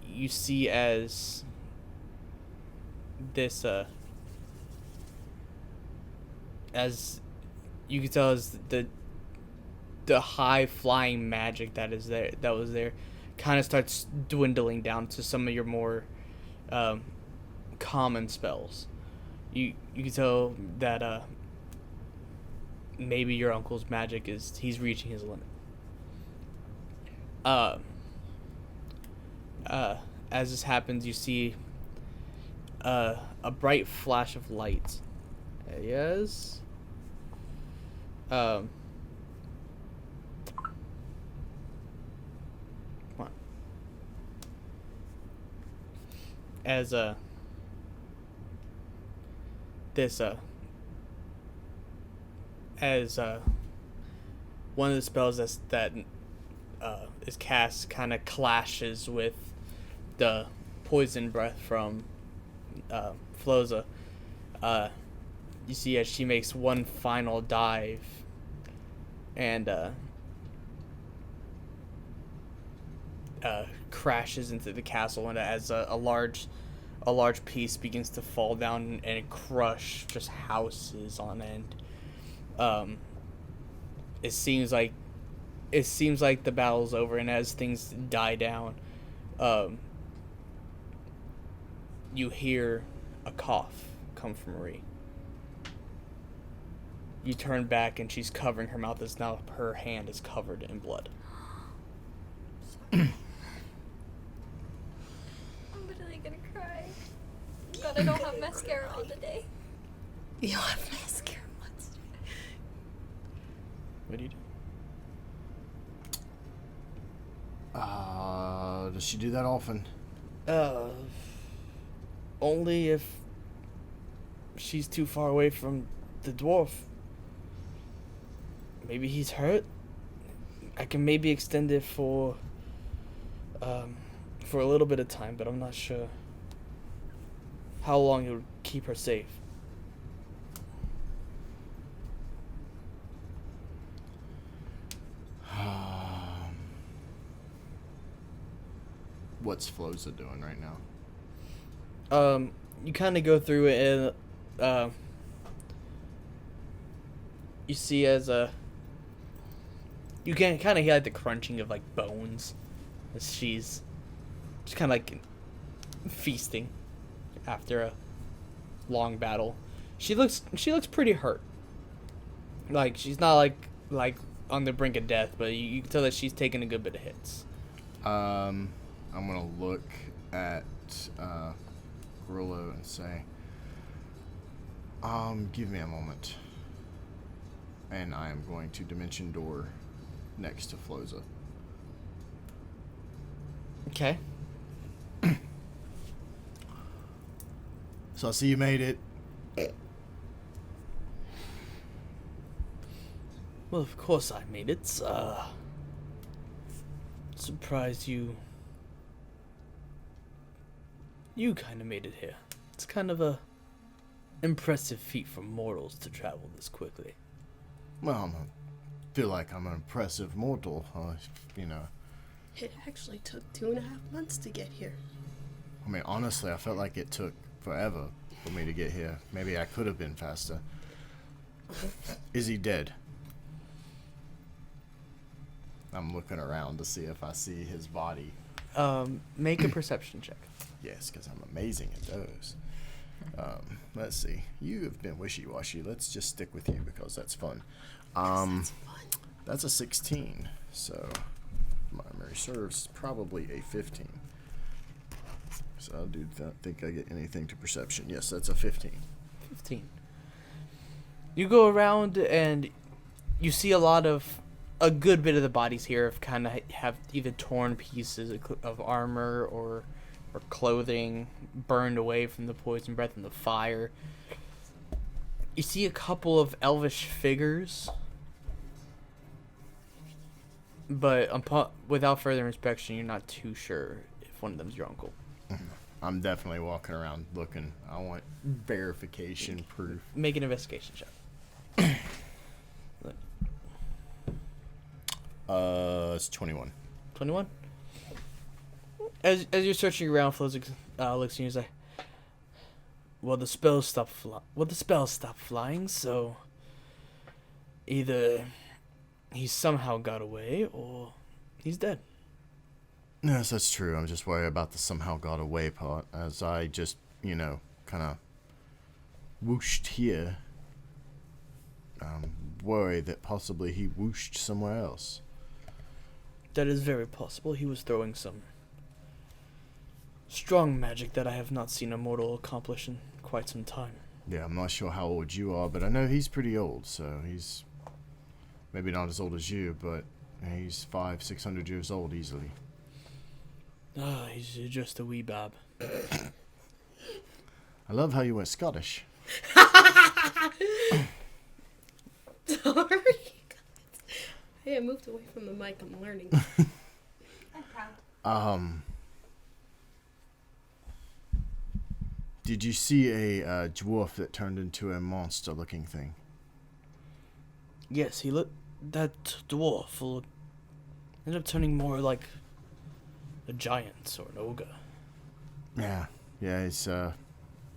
you see as this as you can tell as the high flying magic that was there kind of starts dwindling down to some of your more common spells. You can tell that maybe your uncle's magic he's reaching his limit. As this happens, you see a bright flash of light. Yes. Come on. As one of the spells that is cast kind of clashes with the poison breath from Flosa. You see as she makes one final dive and crashes into the castle, and as a large piece begins to fall down and crush just houses on end. It seems like the battle's over, and as things die down, you hear a cough come from Marie. You turn back, and she's covering her mouth as now her hand is covered in blood. I'm literally gonna cry. God, I don't have mascara on today. You don't have mascara once. What do you do? Does she do that often? Only if she's too far away from the dwarf. Maybe he's hurt. I can maybe extend it for a little bit of time, but I'm not sure how long it would keep her safe. What's Flosa doing right now? You kind of go through it, and you see as you can kind of hear like the crunching of like bones as she's just kind of like feasting after a long battle. She looks pretty hurt. Like she's not like on the brink of death, but you can tell that she's taking a good bit of hits. I'm gonna look at Grillo and say, give me a moment. And I am going to Dimension Door next to Flosa. Okay. So I see you made it. Well, of course I made it. Surprised you kind of made it here. It's kind of a impressive feat for mortals to travel this quickly. Well, I feel like I'm an impressive mortal, you know. It actually took 2.5 months to get here. I mean, honestly, I felt like it took forever for me to get here. Maybe I could have been faster. Is he dead? I'm looking around to see if I see his body. Make a perception check. Yes, because I'm amazing at those. Let's see. You have been wishy-washy. Let's just stick with you because that's fun. That's fun. That's a 16. So, my memory serves, probably a 15. So I do think I get anything to perception. Yes, that's a 15. 15. You go around and you see a good bit of the bodies here have either torn pieces of armor or clothing burned away from the poison breath and the fire. You see a couple of elvish figures, but without further inspection, you're not too sure if one of them's your uncle. I'm definitely walking around looking. I want verification proof. Make an investigation check. It's 21. 21. As you're searching around, Flosa looks at you and say, "Well, the spells stopped flying, so either he somehow got away or he's dead." Yes, that's true. I'm just worried about the somehow got away part. As I just, kind of whooshed here. I'm worried that possibly he whooshed somewhere else. That is very possible. He was throwing some strong magic that I have not seen a mortal accomplish in quite some time. Yeah, I'm not sure how old you are, but I know he's pretty old, so he's maybe not as old as you, but he's 500-600 years old easily. He's just a wee bab. I love how you went Scottish. Sorry. Hey, I moved away from the mic. I'm learning. I'm proud. Did you see a dwarf that turned into a monster-looking thing? Yes, that dwarf ended up turning more like a giant or an ogre. Yeah, it's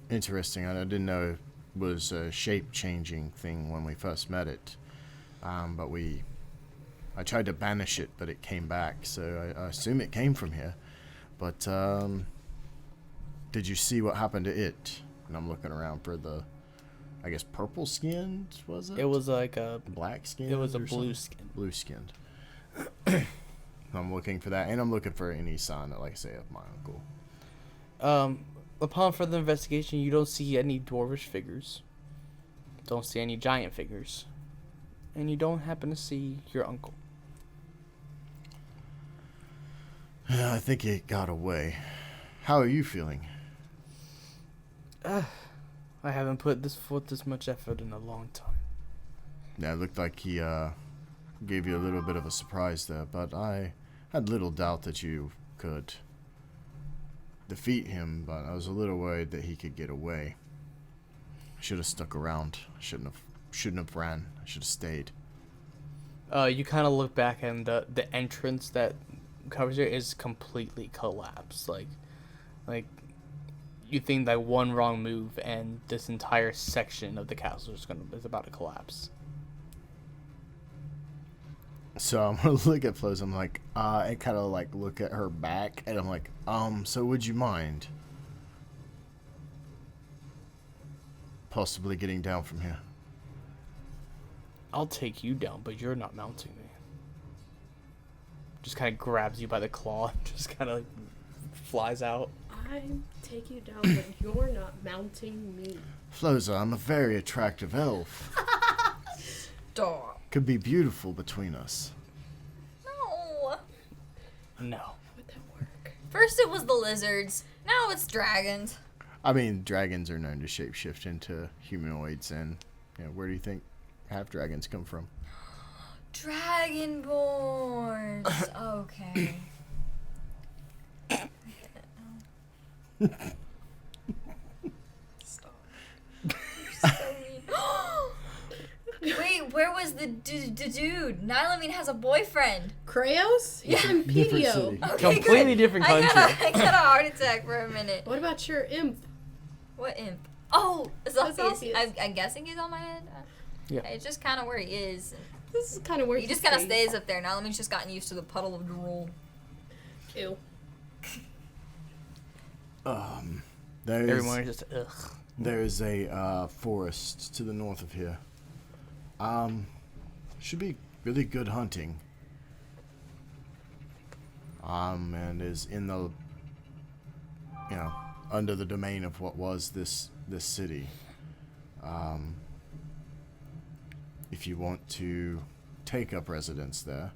interesting. I didn't know it was a shape-changing thing when we first met it. But I tried to banish it, but it came back, so I assume it came from here. But, did you see what happened to it? And I'm looking around for the, I guess, purple-skinned, was it? It was like a... Black-skinned? It was a or something? blue-skinned. Blue-skinned. I'm looking for that, and I'm looking for any sign, like I say, of my uncle. Upon further investigation, you don't see any dwarvish figures. Don't see any giant figures. And you don't happen to see your uncle. Yeah, I think it got away. How are you feeling? I haven't put forth this much effort in a long time. Yeah, it looked like he gave you a little bit of a surprise there, but I had little doubt that you could defeat him, but I was a little worried that he could get away. I should have stuck around. I shouldn't have ran. I should have stayed. You kind of look back and the entrance that covers it is completely collapsed. Like you think that one wrong move and this entire section of the castle is about to collapse. So I'm gonna look at Flosa. I'm like, I kind of like look at her back, and I'm like, so would you mind possibly getting down from here? I'll take you down, but you're not mounting me. Just kind of grabs you by the claw and just kind of flies out. I take you down, but you're not mounting me. Flosa, I'm a very attractive elf. Stop. Could be beautiful between us. No. No. Would that work? First it was the lizards. Now it's dragons. I mean, dragons are known to shapeshift into humanoids, and where do you think half dragons come from? Dragonborns. Okay. Stop. You're so mean. Wait, where was the dude? Nylamine has a boyfriend. Krayos? He's in Different Pedio. city. Okay, Completely good. different I country. got a heart attack for a minute. What about your imp? What imp? Oh, Zophius. Zophius. I'm guessing he's on my head. Yeah. It's just kind of where he is. This is kind of where He just kind of stays up there. Nylamine's just gotten used to the puddle of drool. Ew. Everyone is just ugh. There is a forest to the north of here. Should be really good hunting. And is in the, under the domain of what was this city. If you want to take up residence there,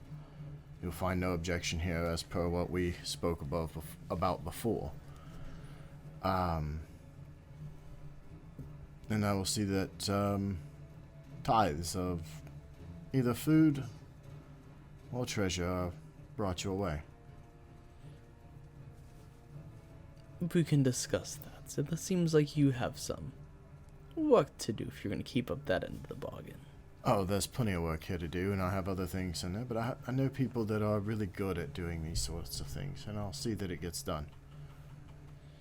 you'll find no objection here as per what we spoke about before. And I will see that tithes of either food or treasure are brought your way. We can discuss that. So it seems like you have some work to do if you're going to keep up that end of the bargain. Oh, there's plenty of work here to do, and I have other things in there, but I know people that are really good at doing these sorts of things, and I'll see that it gets done.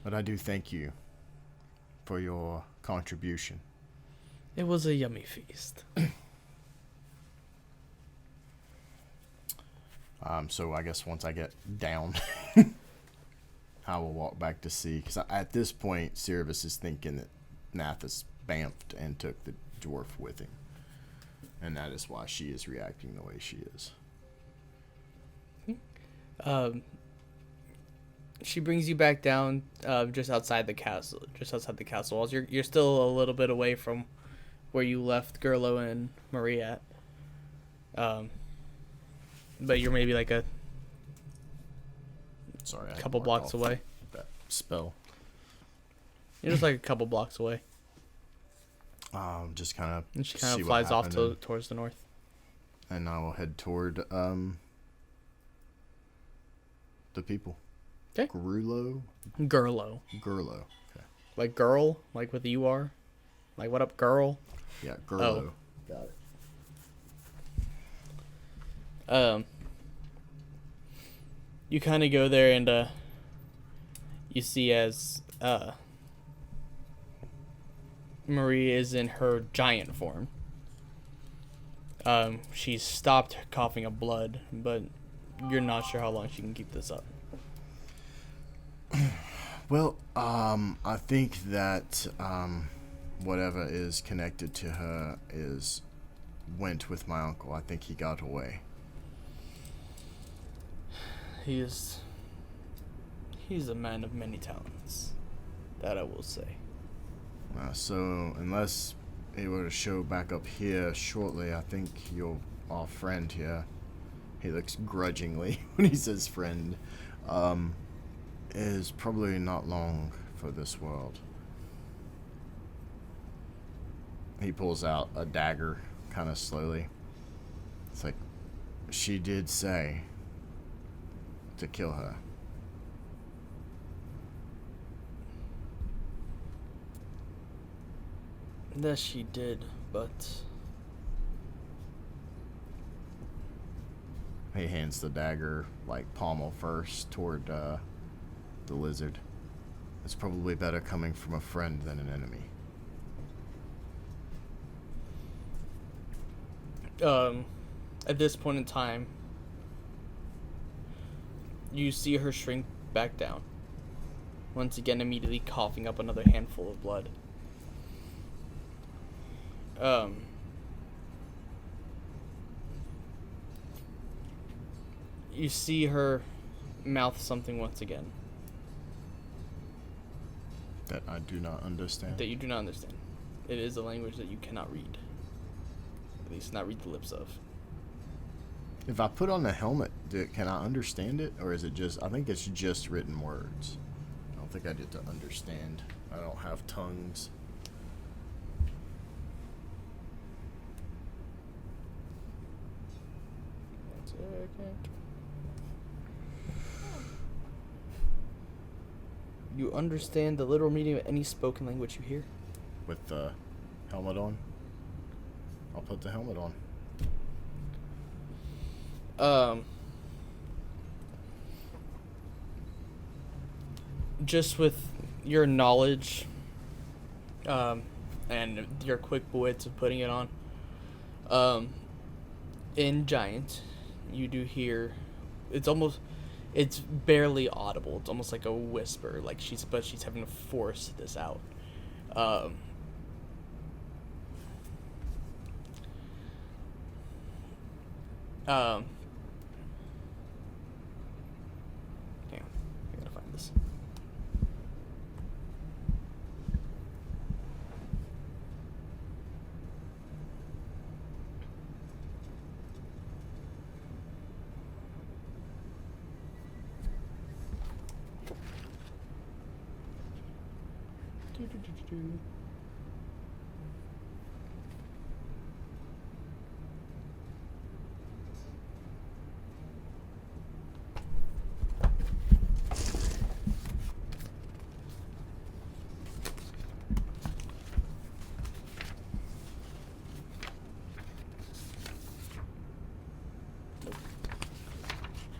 But I do thank you for your contribution. It was a yummy feast. So I guess once I get down, I will walk back to see, because at this point, Seiravis is thinking that Nathis bamfed and took the dwarf with him. And that is why she is reacting the way she is. She brings you back down, just outside the castle. Just outside the castle walls. You're still a little bit away from where you left Gerlo and Marie at. But you're maybe like a couple blocks away. That spell. You're just like a couple blocks away. Just kind of. And she kind of flies off towards the north. And I will head toward the people. Okay. Gerlo. Gerlo. Okay. Like girl, like with the UR. Like what up, girl? Yeah, Gerlo. Oh. Got it. You kind of go there and you see as Marie is in her giant form. She's stopped coughing up blood, but you're not sure how long she can keep this up. Well, I think that whatever is connected to her went with my uncle. I think he got away. He's a man of many talents. That I will say. So unless he were to show back up here shortly, I think our friend here, he looks grudgingly when he says friend, is probably not long for this world. He pulls out a dagger kind of slowly. It's like, she did say to kill her. That she did, but He hands the dagger, like, pommel first toward the lizard. It's probably better coming from a friend than an enemy. At this point in time, you see her shrink back down. Once again, immediately coughing up another handful of blood. You see her mouth something once again. That I do not understand. That you do not understand. It is a language that you cannot read. At least not read the lips of. If I put on the helmet, can I understand it? Or is it just, I think it's just written words. I don't think I get to understand. I don't have tongues. You understand the literal meaning of any spoken language you hear? With the helmet on? I'll put the helmet on. Just with your knowledge, and your quick wits of putting it on, in Giant, you do hear, it's barely audible. It's almost like a whisper, like she's having to force this out. Damn, I gotta find this.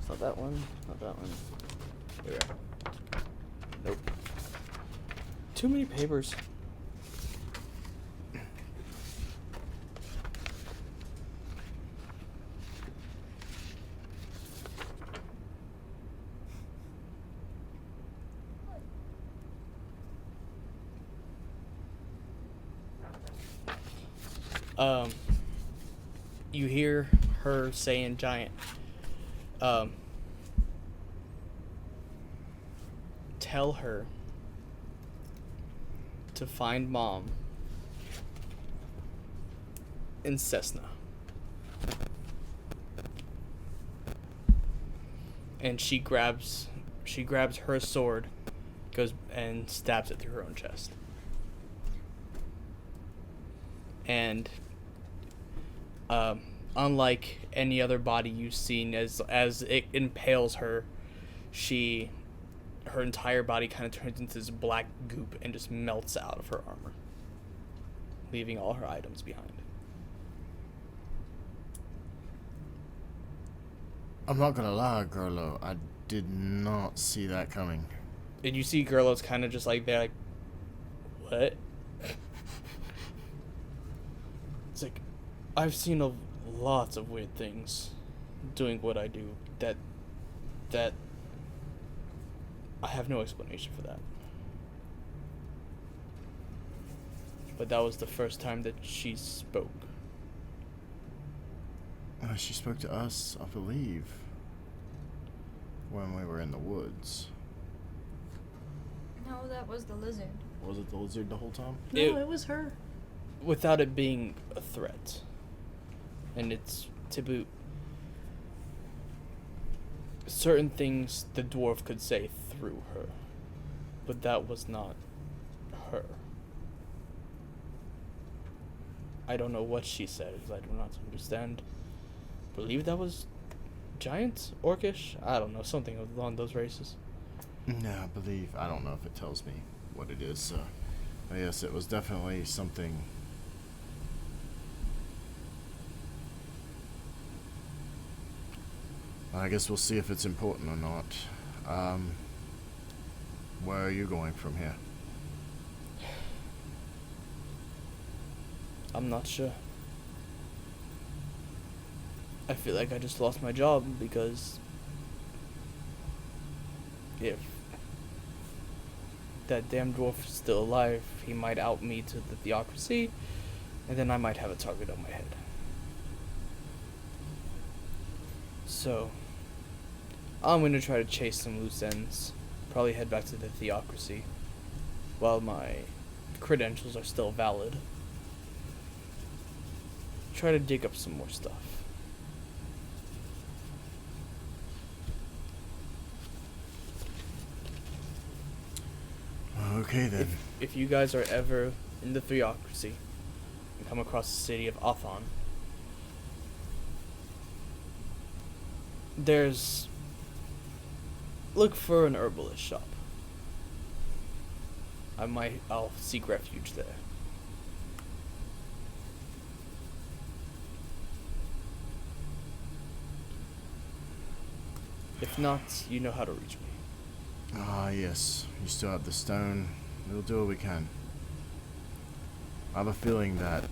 Not that one. Not that one. Here we go. Nope. Too many papers. You hear her saying Giant. Tell her to find Mom in Cessna. And she grabs her sword, goes and stabs it through her own chest. And unlike any other body you've seen, as it impales her, her entire body kind of turns into this black goop and just melts out of her armor, leaving all her items behind. I'm not gonna lie, Gerlo. I did not see that coming. And you see Gerlo's kind of just like, they're like, what? It's like, I've seen lots of weird things doing what I do that I have no explanation for that. But that was the first time that she spoke. She spoke to us, I believe, when we were in the woods. No, that was the lizard. Was it the lizard the whole time? No, it was her. Without it being a threat. And it's to boot. Certain things the dwarf could say through her, but that was not her. I don't know what she said, because I do not understand. Believe that was Giant? Orcish? I don't know, something along those races. No, I don't know if it tells me what it is. But yes, it was definitely something. I guess we'll see if it's important or not. Where are you going from here? I'm not sure. I feel like I just lost my job because if that damn dwarf is still alive, he might out me to the theocracy, and then I might have a target on my head. So, I'm going to try to chase some loose ends. Probably head back to the theocracy while my credentials are still valid. Try to dig up some more stuff. Okay then. If you guys are ever in the theocracy and come across the city of Athon, look for an herbalist shop. I'll seek refuge there. If not, you know how to reach me. Ah, yes. You still have the stone. We'll do what we can. I have a feeling that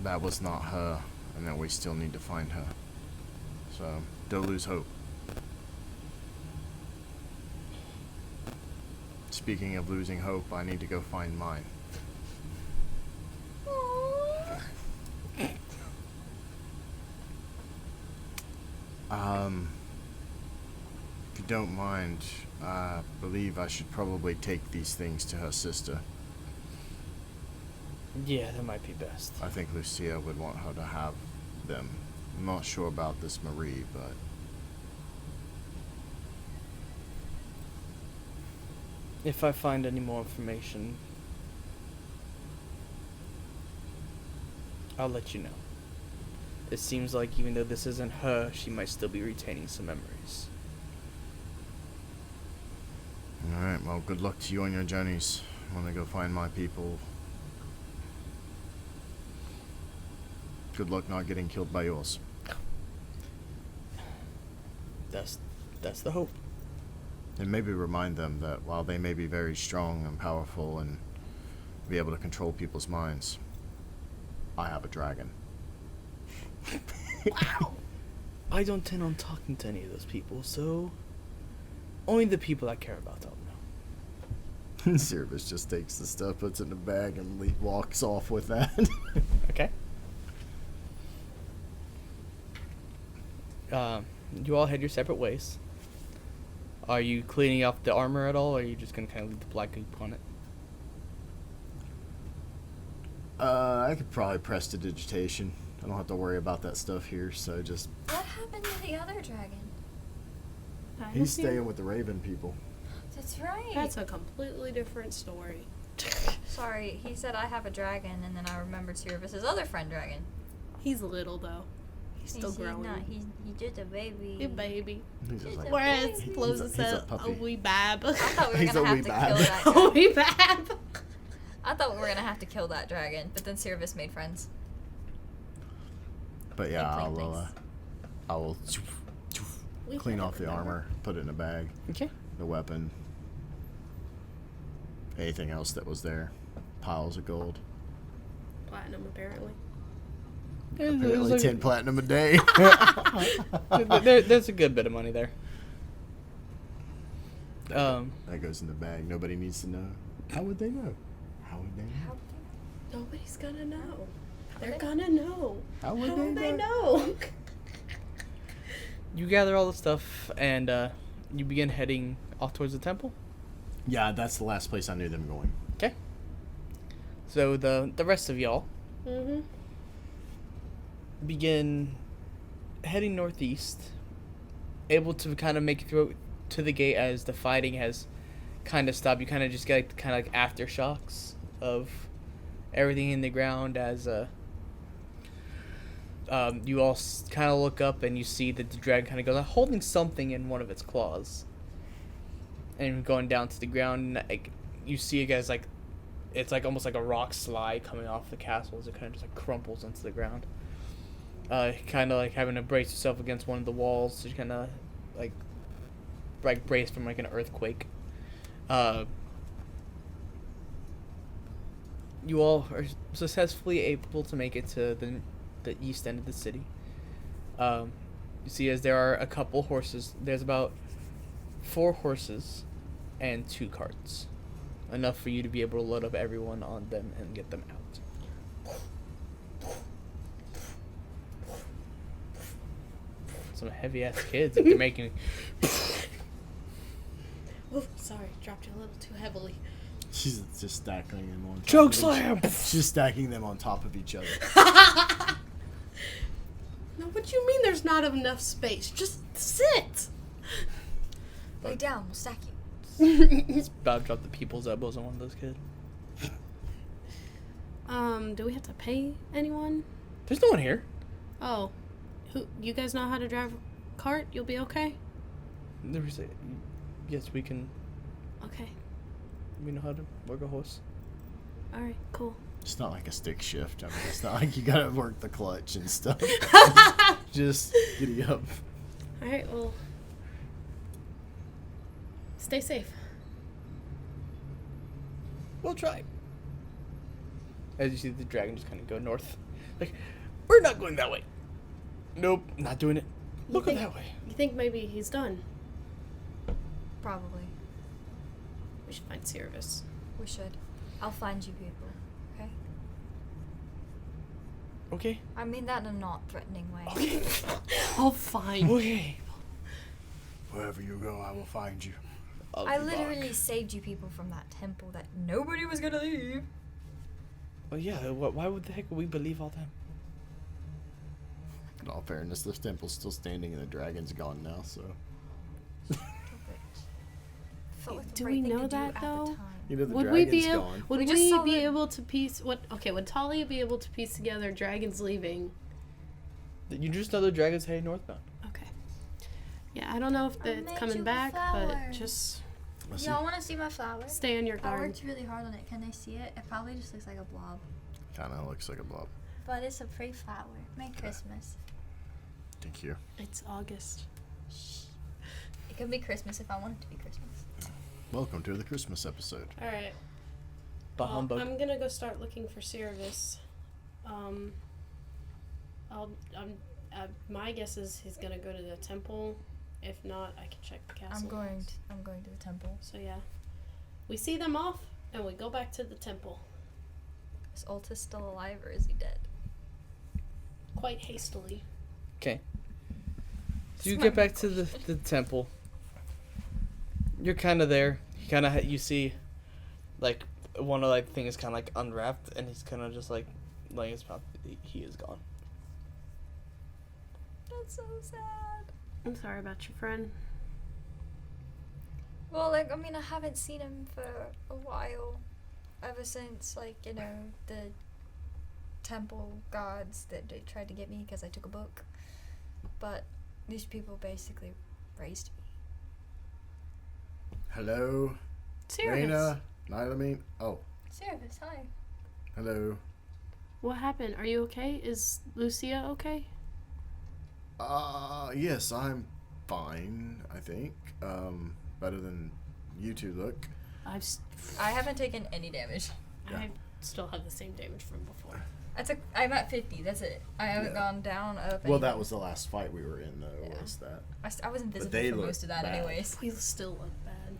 that was not her, and that we still need to find her. So, don't lose hope. Speaking of losing hope, I need to go find mine. If you don't mind, I believe I should probably take these things to her sister. Yeah, that might be best. I think Lucia would want her to have them. I'm not sure about this Marie, but... If I find any more information, I'll let you know. It seems like even though this isn't her, she might still be retaining some memories. Alright, well, good luck to you on your journeys. I'm gonna go find my people. Good luck not getting killed by yours. That's the hope. And maybe remind them that while they may be very strong and powerful and be able to control people's minds, I have a dragon. Wow! I don't intend on talking to any of those people, so only the people I care about don't know. Seiravis just takes the stuff, puts it in a bag, and walks off with that. Okay. You all head your separate ways. Are you cleaning up the armor at all, or are you just gonna kind of leave the black goop on it? I could probably prestidigitation. I don't have to worry about that stuff here, so just... What happened to the other dragon? He's staying with the Raven people. That's right. That's a completely different story. Sorry, he said I have a dragon, and then I remembered Seiravis' other friend dragon. He's little though. He's still growing. He's just a baby. Hey, baby. He's just like, Whereas He's Flosa said, puppy. "Oh, we bab." I thought we were He's gonna a have wee to bab. kill that Oh, dragon. we bab. I thought we were gonna have to kill that dragon, but then Seiravis made friends. But yeah, Like plain I will We clean had off the remember. armor, put it in a bag, Okay. the weapon, anything else that was there, piles of gold. Platinum, apparently. Apparently 10 platinum a day. There's a good bit of money there. That goes in the bag. Nobody needs to know. How would they know? How would they know? Nobody's gonna know. they They're know? gonna know. How would How they would they know? know? You gather all the stuff, and you begin heading off towards the temple. Yeah, that's the last place I knew them going. Okay. So the rest of y'all Mm-hmm. begin heading northeast, able to kind of make it through to the gate as the fighting has kind of stopped. You kind of just get kind of like aftershocks of everything in the ground as you all kind of look up and you see that the dragon kind of goes holding something in one of its claws and going down to the ground. And, like, you see it guys like it's like almost like a rock slide coming off the castle as it kind of just like crumples into the ground. Kind of like having to brace yourself against one of the walls to kind of like brace from like an earthquake. You all are successfully able to make it to the east end of the city. You see as there are a couple horses. There's about 4 horses and 2 carts. Enough for you to be able to load up everyone on them and get them out. Some heavy ass kids if they're making. Oh, sorry, dropped you a little too heavily. She's just stacking them on top Choke of slam! She's stacking them on top of each other. No, what you mean there's not enough space? Just sit. Lay down, we'll stack you. About to drop the people's elbows on one of those kids. Do we have to pay anyone? There's no one here. Oh, you guys know how to drive a cart? You'll be okay? There's a, yes, we can. Okay. We know how to work a horse. All right, cool. It's not like a stick shift. I mean, it's not like you gotta work the clutch and stuff. Just giddy up. All right, well, Stay safe. We'll try. As you see the dragon just kind of go north. Like, we're not going that way. Nope, not doing it. We'll go that way. You think maybe he's done? Probably. We should find Seiravis. We should. I'll find you people. Okay? Okay. I mean that in a not threatening way. Okay. I'll find. Okay. Wherever you go, I will find you. I literally saved you people from that temple that nobody was gonna leave. Well, yeah, why would the heck would we believe all that? In all fairness, the temple's still standing and the dragon's gone now, so. Felt like the Do right we thing know to do that, at the though? time. You know, the Would we dragon's be able? gone. Would We we, just saw be it. able to piece what? Okay, would Talia be able to piece together dragons leaving? You just know the dragon's heading northbound. Okay. Yeah, I don't know if I it's made coming you a back, but flower. just Let's Y'all want to see my flower? stay on your I guard. worked really hard on it. Can they see it? It probably just looks like a blob. Kind of looks like a blob. But it's a pretty flower. Merry Christmas. Thank you. It's August. It could be Christmas if I want it to be Christmas. Welcome to the Christmas episode. All right. Bah humbug. I'm gonna go start looking for Seiravis. My guess is he's gonna go to the temple. If not, I can check the castle. I'm going to the temple. So yeah, we see them off, and we go back to the temple Is Altus still alive or is he dead? quite hastily. Okay. So you get back to the temple. You're kind of there. You see, like, one of like things kind of like unwrapped, and he's kind of just like laying his mouth. He is gone. That's so sad. I'm sorry about your friend. Well, like, I mean, I haven't seen him for a while. Ever since, like, you know, the temple gods that they tried to get me because I took a book. But these people basically raised me. Hello, Seiravis. Raina, Nylamine. Oh, Seiravis, hi. hello. What happened? Are you okay? Is Lucia okay? Yes, I'm fine, I think. Better than you two look. I haven't taken any damage. Yeah. I still have the same damage from before. I'm at 50, that's it. I haven't Yeah. gone down, up. Well, that anything. was the last fight we were in, though, Yeah. was that. I was invisible they for look most of that bad. anyways. We still look bad.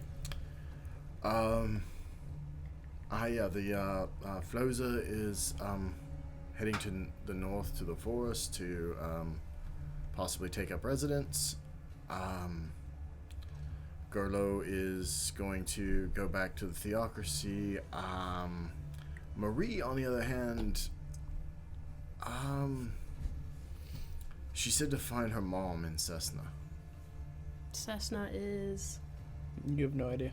The Flosa is heading to the north to the forest to possibly take up residence. Gerlo is going to go back to the theocracy. Marie, on the other hand, she said to find her mom in Cessna. Cessna is... You have no idea.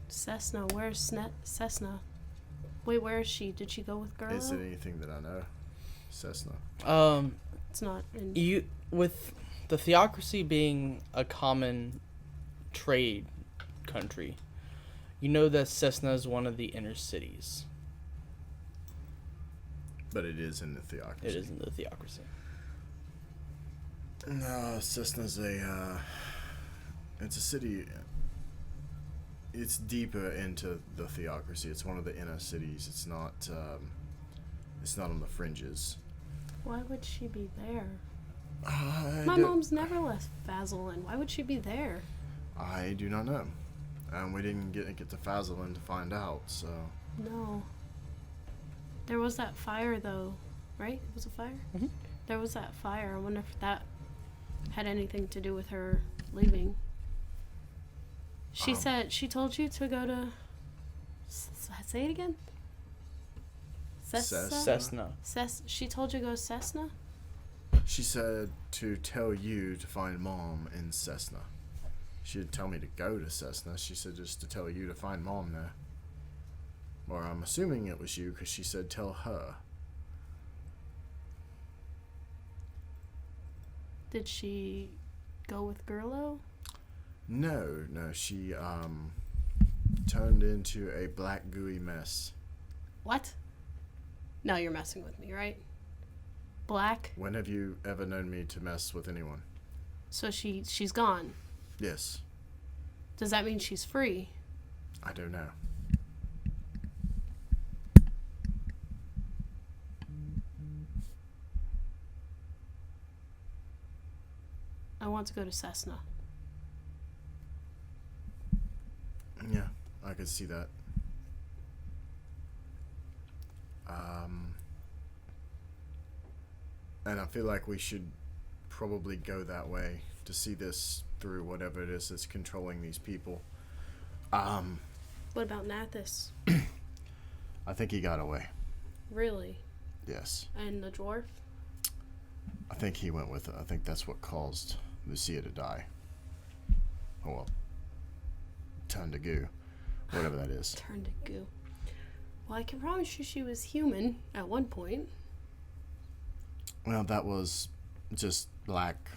Cessna. Where's Cessna? Wait, where is she? Did she go with Gerlo? Is it anything that I know? Cessna. It's not in... You with the theocracy being a common trade country, you know that Cessna is one of the inner cities. But it is in the theocracy. It is in the theocracy. No, Cessna's it's a city. It's deeper into the theocracy. It's one of the inner cities. It's not on the fringes. Why would she be there? I My do- mom's never left Fazlin. Why would she be there? I do not know. And we didn't get to Fazlin to find out, so. No. There was that fire, though, right? It was a fire? Mhm. There was that fire. I wonder if that had anything to do with her leaving. She said, she told you to go to... Say it again? Cessna. She told you to go to Cessna? She said to tell you to find Mom in Cessna. She didn't tell me to go to Cessna. She said just to tell you to find Mom there. Or I'm assuming it was you because she said tell her. Did she go with Gerlo? No, she turned into a black gooey mess. What? No, you're messing with me, right? Black? When have you ever known me to mess with anyone? So she's gone. Yes. Does that mean she's free? I don't know. I want to go to Cessna. Yeah, I could see that. And I feel like we should probably go that way to see this through, whatever it is that's controlling these people. What about Nathis? I think he got away. Really? Yes. And the dwarf? I think he went with it. I think that's what caused Lucia to die. Oh well. Turn to goo. Whatever that is. Turn to goo. Well, I can promise you she was human at one point. Well, that was just black,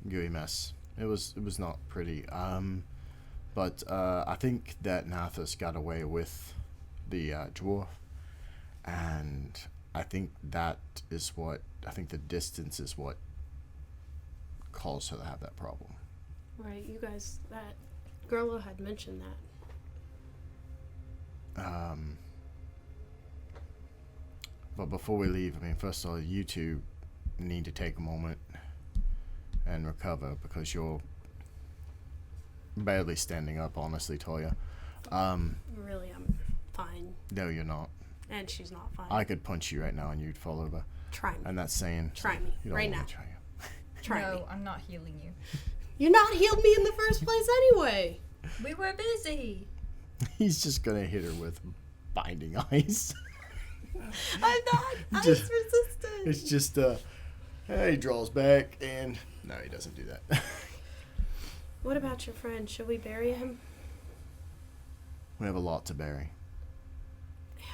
gooey mess. It was not pretty. But I think that Nathis got away with the dwarf, and I think that is what, I think the distance is what caused her to have that problem. Right, you guys, that Gerlo had mentioned that. But before we leave, I mean, first of all, you two need to take a moment and recover, because you're barely standing up, honestly, Toya. Really, I'm fine. No, you're not. And she's not fine. I could punch you right now and you'd fall over. Try me. And that's saying... Try me. You don't Right want now. me to try you. Try me. No, I'm not healing you. You're not healed me in the first place anyway. We were busy. He's just gonna hit her with binding ice. I'm not ice Just- resistant. It's just, he draws back and... No, he doesn't do that. What about your friend? Should we bury him? We have a lot to bury.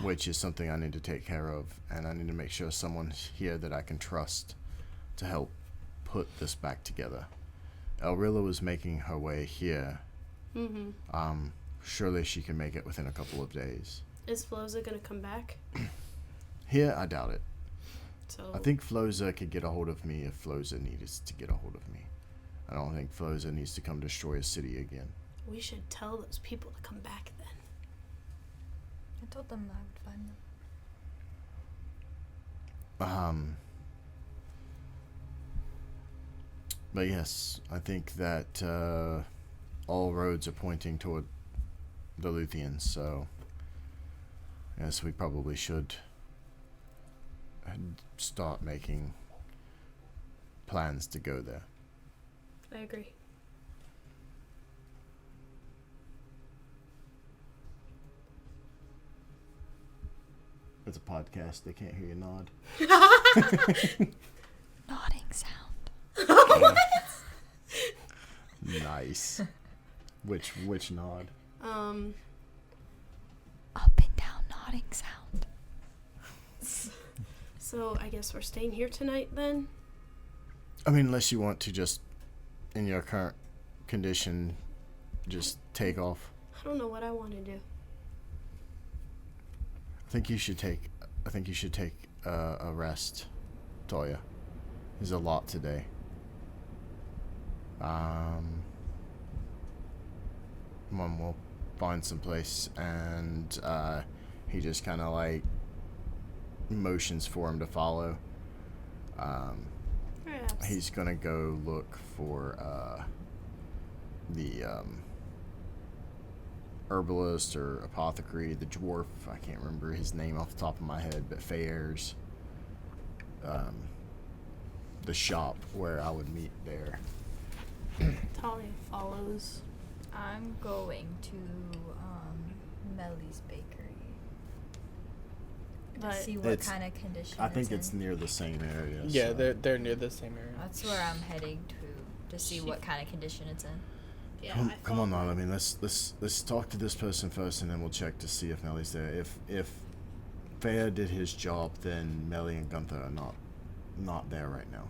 Which is something I need to take care of, and I need to make sure someone's here that I can trust to help put this back together. Elrilla was making her way here. Mm-hmm. Surely she can make it within a couple of days. Is Flosa gonna come back? Here, I doubt it. So I think Flosa could get a hold of me if Flosa needed to get a hold of me. I don't think Flosa needs to come destroy a city again. we should tell those people to come back then. I told them I would find them. But yes, I think that all roads are pointing toward the Luthians, so yes, we probably should start making plans to go there. I agree. It's a podcast, they can't hear you nod. Nodding sound. Nice. Which nod? Up and down nodding sound. So I guess we're staying here tonight then? I mean, unless you want to just, in your current condition, just take off. I don't know what I want to do. I think you should take a rest, Toya. There's a lot today. One will find some place, and he just kind of like motions for him to follow. Perhaps. He's gonna go look for the herbalist or apothecary, the dwarf. I can't remember his name off the top of my head, but Fayer's the shop where I would meet there. Talia follows. I'm going to Melly's Bakery to But see what It's- kind of condition I think it's it's in. near the same area. Yeah, so. they're near the same area. That's where I'm heading to see what kind of condition it's in. Yeah, Come on, Nod. I mean, let's talk to this person first, and then we'll check to see if Melly's there. If Fair did his job, then Melly and Gunther are not there right now.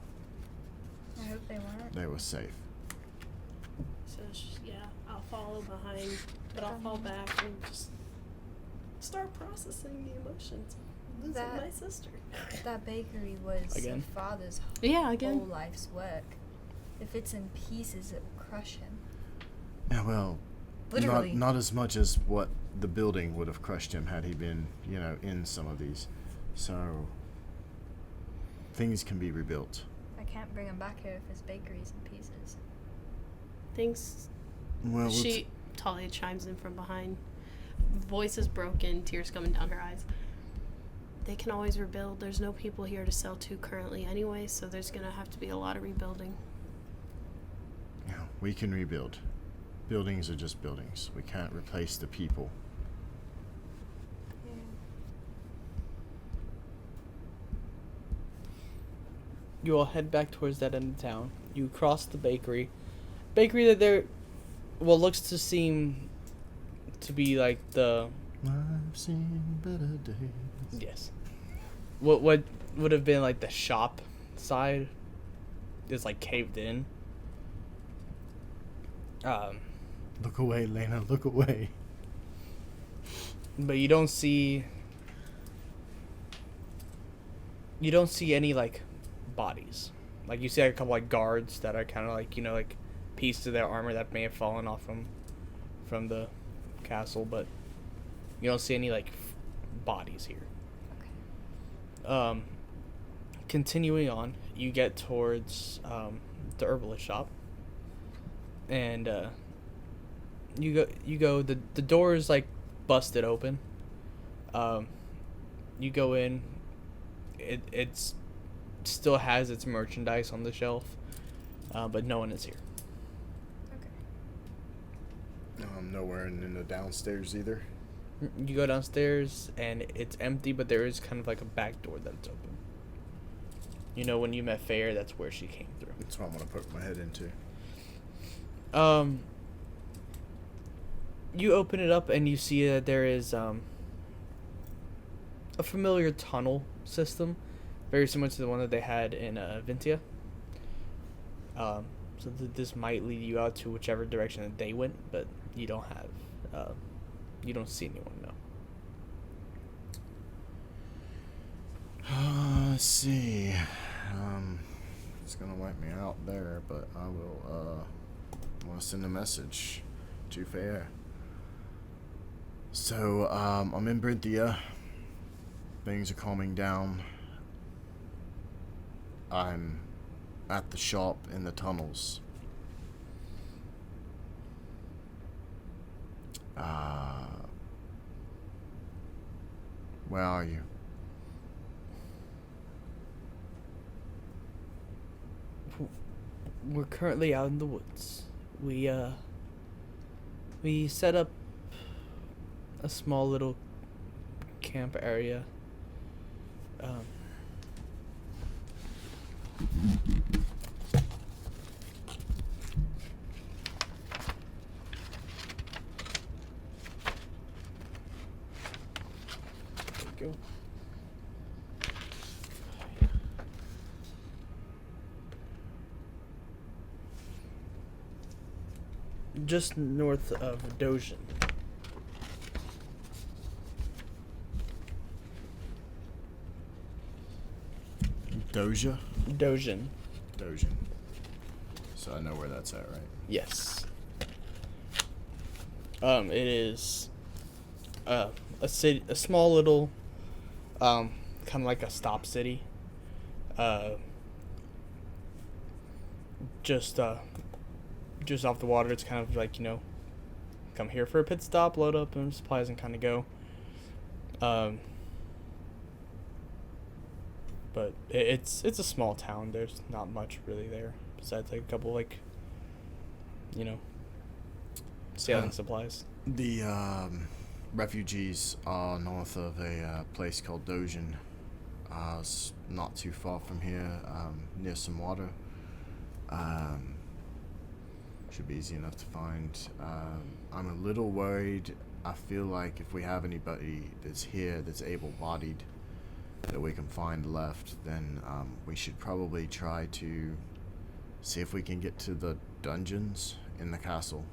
I hope they weren't. They were safe. So yeah, I'll follow behind, but I'll fall back and just start processing the emotions of losing That- my sister. That bakery was Again? her father's Yeah, whole again. life's work. If it's in pieces, it will crush him. Yeah, well, Literally. Not as much as what the building would have crushed him had he been, in some of these. So things can be rebuilt. I can't bring him back here if his bakery's in pieces. Thanks. Well, Talia chimes in from behind. Voice is broken, tears coming down her eyes. They can always rebuild. There's no people here to sell to currently anyway, so there's going to have to be a lot of rebuilding. yeah, we can rebuild. Buildings are just buildings. We can't replace the people. Yeah. You all head back towards that end of town. You cross the bakery. Bakery that there, well, looks to seem to be like the... I've seen better days. Yes. What would have been like the shop side is like caved in. Look away, Lena, look away. But you don't see any like bodies. Like you see like, a couple like guards that are kind of like, like pieces of their armor that may have fallen off from the castle, but you don't see any like bodies here. Okay. Continuing on, you get towards the herbalist shop, and you go. The door is like busted open. You go in. It's still has its merchandise on the shelf, but no one is here. Okay. Nowhere in the downstairs either. You go downstairs and it's empty, but there is kind of like a back door that's open. When you met Fair, that's where she came through. That's what I'm gonna poke my head into. You open it up and you see that there is a familiar tunnel system, very similar to the one that they had in Vintia. So this might lead you out to whichever direction that they went, but you don't have, you don't see anyone, no. Let's see. It's gonna wipe me out there, but I will send a message to Fair. So, I'm in Brinthia. Things are calming down. I'm at the shop in the tunnels. Where are you? We're currently out in the woods. We set up a small little camp area. There we go. Just north of Bousian. Doja? Bousian. Bousian. So I know where that's at, right? Yes. It is a city, a small little, kind of like a stop city. Just off the water. It's kind of like, come here for a pit stop, load up and supplies, and kind of go. But it's a small town. There's not much really there besides like a couple sailing supplies. The refugees are north of a place called Bousian. It's not too far from here, near some water. Should be easy enough to find. I'm a little worried. I feel like if we have anybody that's here that's able-bodied that we can find left, then we should probably try to see if we can get to the dungeons in the castle.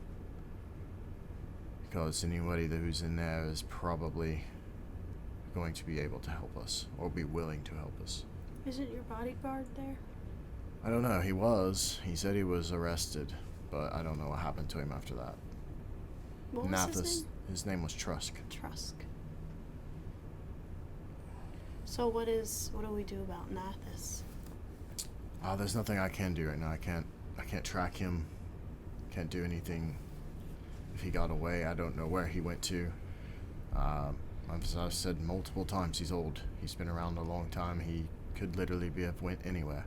Because anybody who's in there is probably going to be able to help us, or be willing to help us. Isn't your bodyguard there? I don't know, he was. He said he was arrested, but I don't know what happened to him after that. What was Nathis. his name? His name was Trusk. Trusk. So what do we do about Nathis? There's nothing I can do right now. I can't track him. Can't do anything. If he got away, I don't know where he went to. As I've said multiple times, he's old. He's been around a long time. He could literally have went anywhere.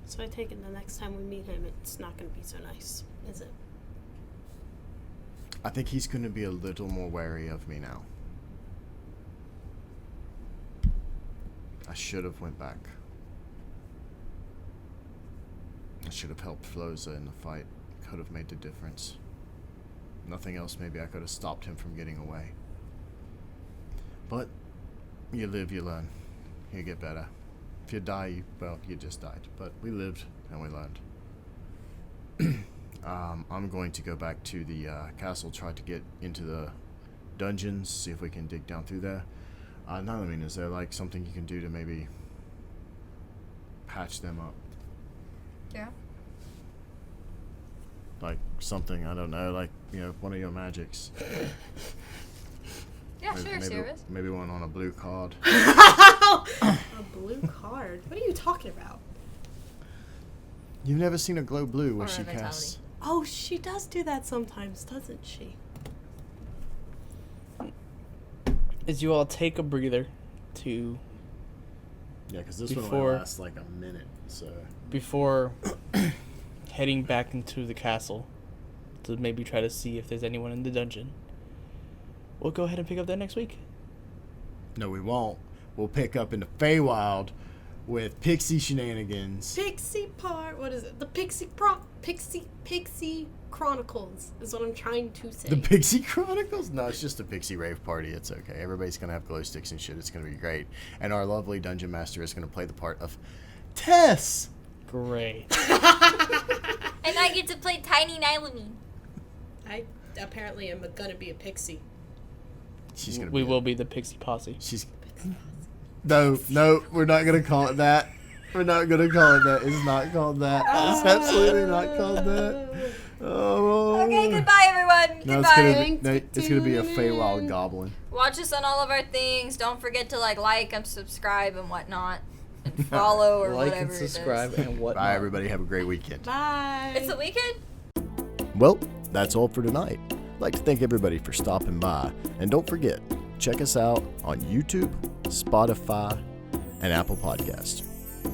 So I take it the next time we meet him, it's not going to be so nice, is it? I think he's going to be a little more wary of me now. I should have went back. I should have helped Flosa in the fight. Could have made the difference. Nothing else, maybe I could have stopped him from getting away. But you live, you learn. You get better. If you die, you just died. But we lived and we learned. I'm going to go back to the castle, try to get into the dungeons, see if we can dig down through there. Is there like something you can do to maybe patch them up? Yeah. Like something, I don't know, like, one of your magics. Yeah, sure, Seiravis. Maybe one on a blue card. A blue card? What are you talking about? You've never seen a glow blue where Or a she vitality. casts. Oh, she does do that sometimes, doesn't she? As you all take a breather to Yeah, because this one Before- only lasts like a minute, so. before heading back into the castle to maybe try to see if there's anyone in the dungeon. We'll go ahead and pick up that next week. No, we won't. We'll pick up in the Feywild with pixie shenanigans. Pixie part. What is it? The Pixie Chronicles is what I'm trying to say. The Pixie Chronicles? No, it's just a pixie rave party. It's okay. Everybody's going to have glow sticks and shit. It's going to be great. And our lovely dungeon master is going to play the part of Tess. Great. And I get to play Tiny Nylamine. I apparently am gonna be a pixie. She's going to We will be the Pixie Posse. She's. No, we're not going to call it that. We're not going to call it that. It's not called that. It's absolutely not called that. Oh. Okay, goodbye, everyone. No, Goodbye. it's gonna be a Feywild goblin. Watch us on all of our things. Don't forget to like and subscribe and whatnot. And follow or Like whatever and subscribe it is. and whatnot. Bye, everybody. Have a great weekend. Bye. It's the weekend? Well, that's all for tonight. I'd like to thank everybody for stopping by. And don't forget, check us out on YouTube, Spotify, and Apple Podcasts.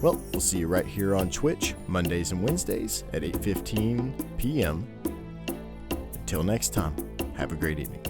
Well, we'll see you right here on Twitch, Mondays and Wednesdays at 8:15 p.m. Until next time, have a great evening.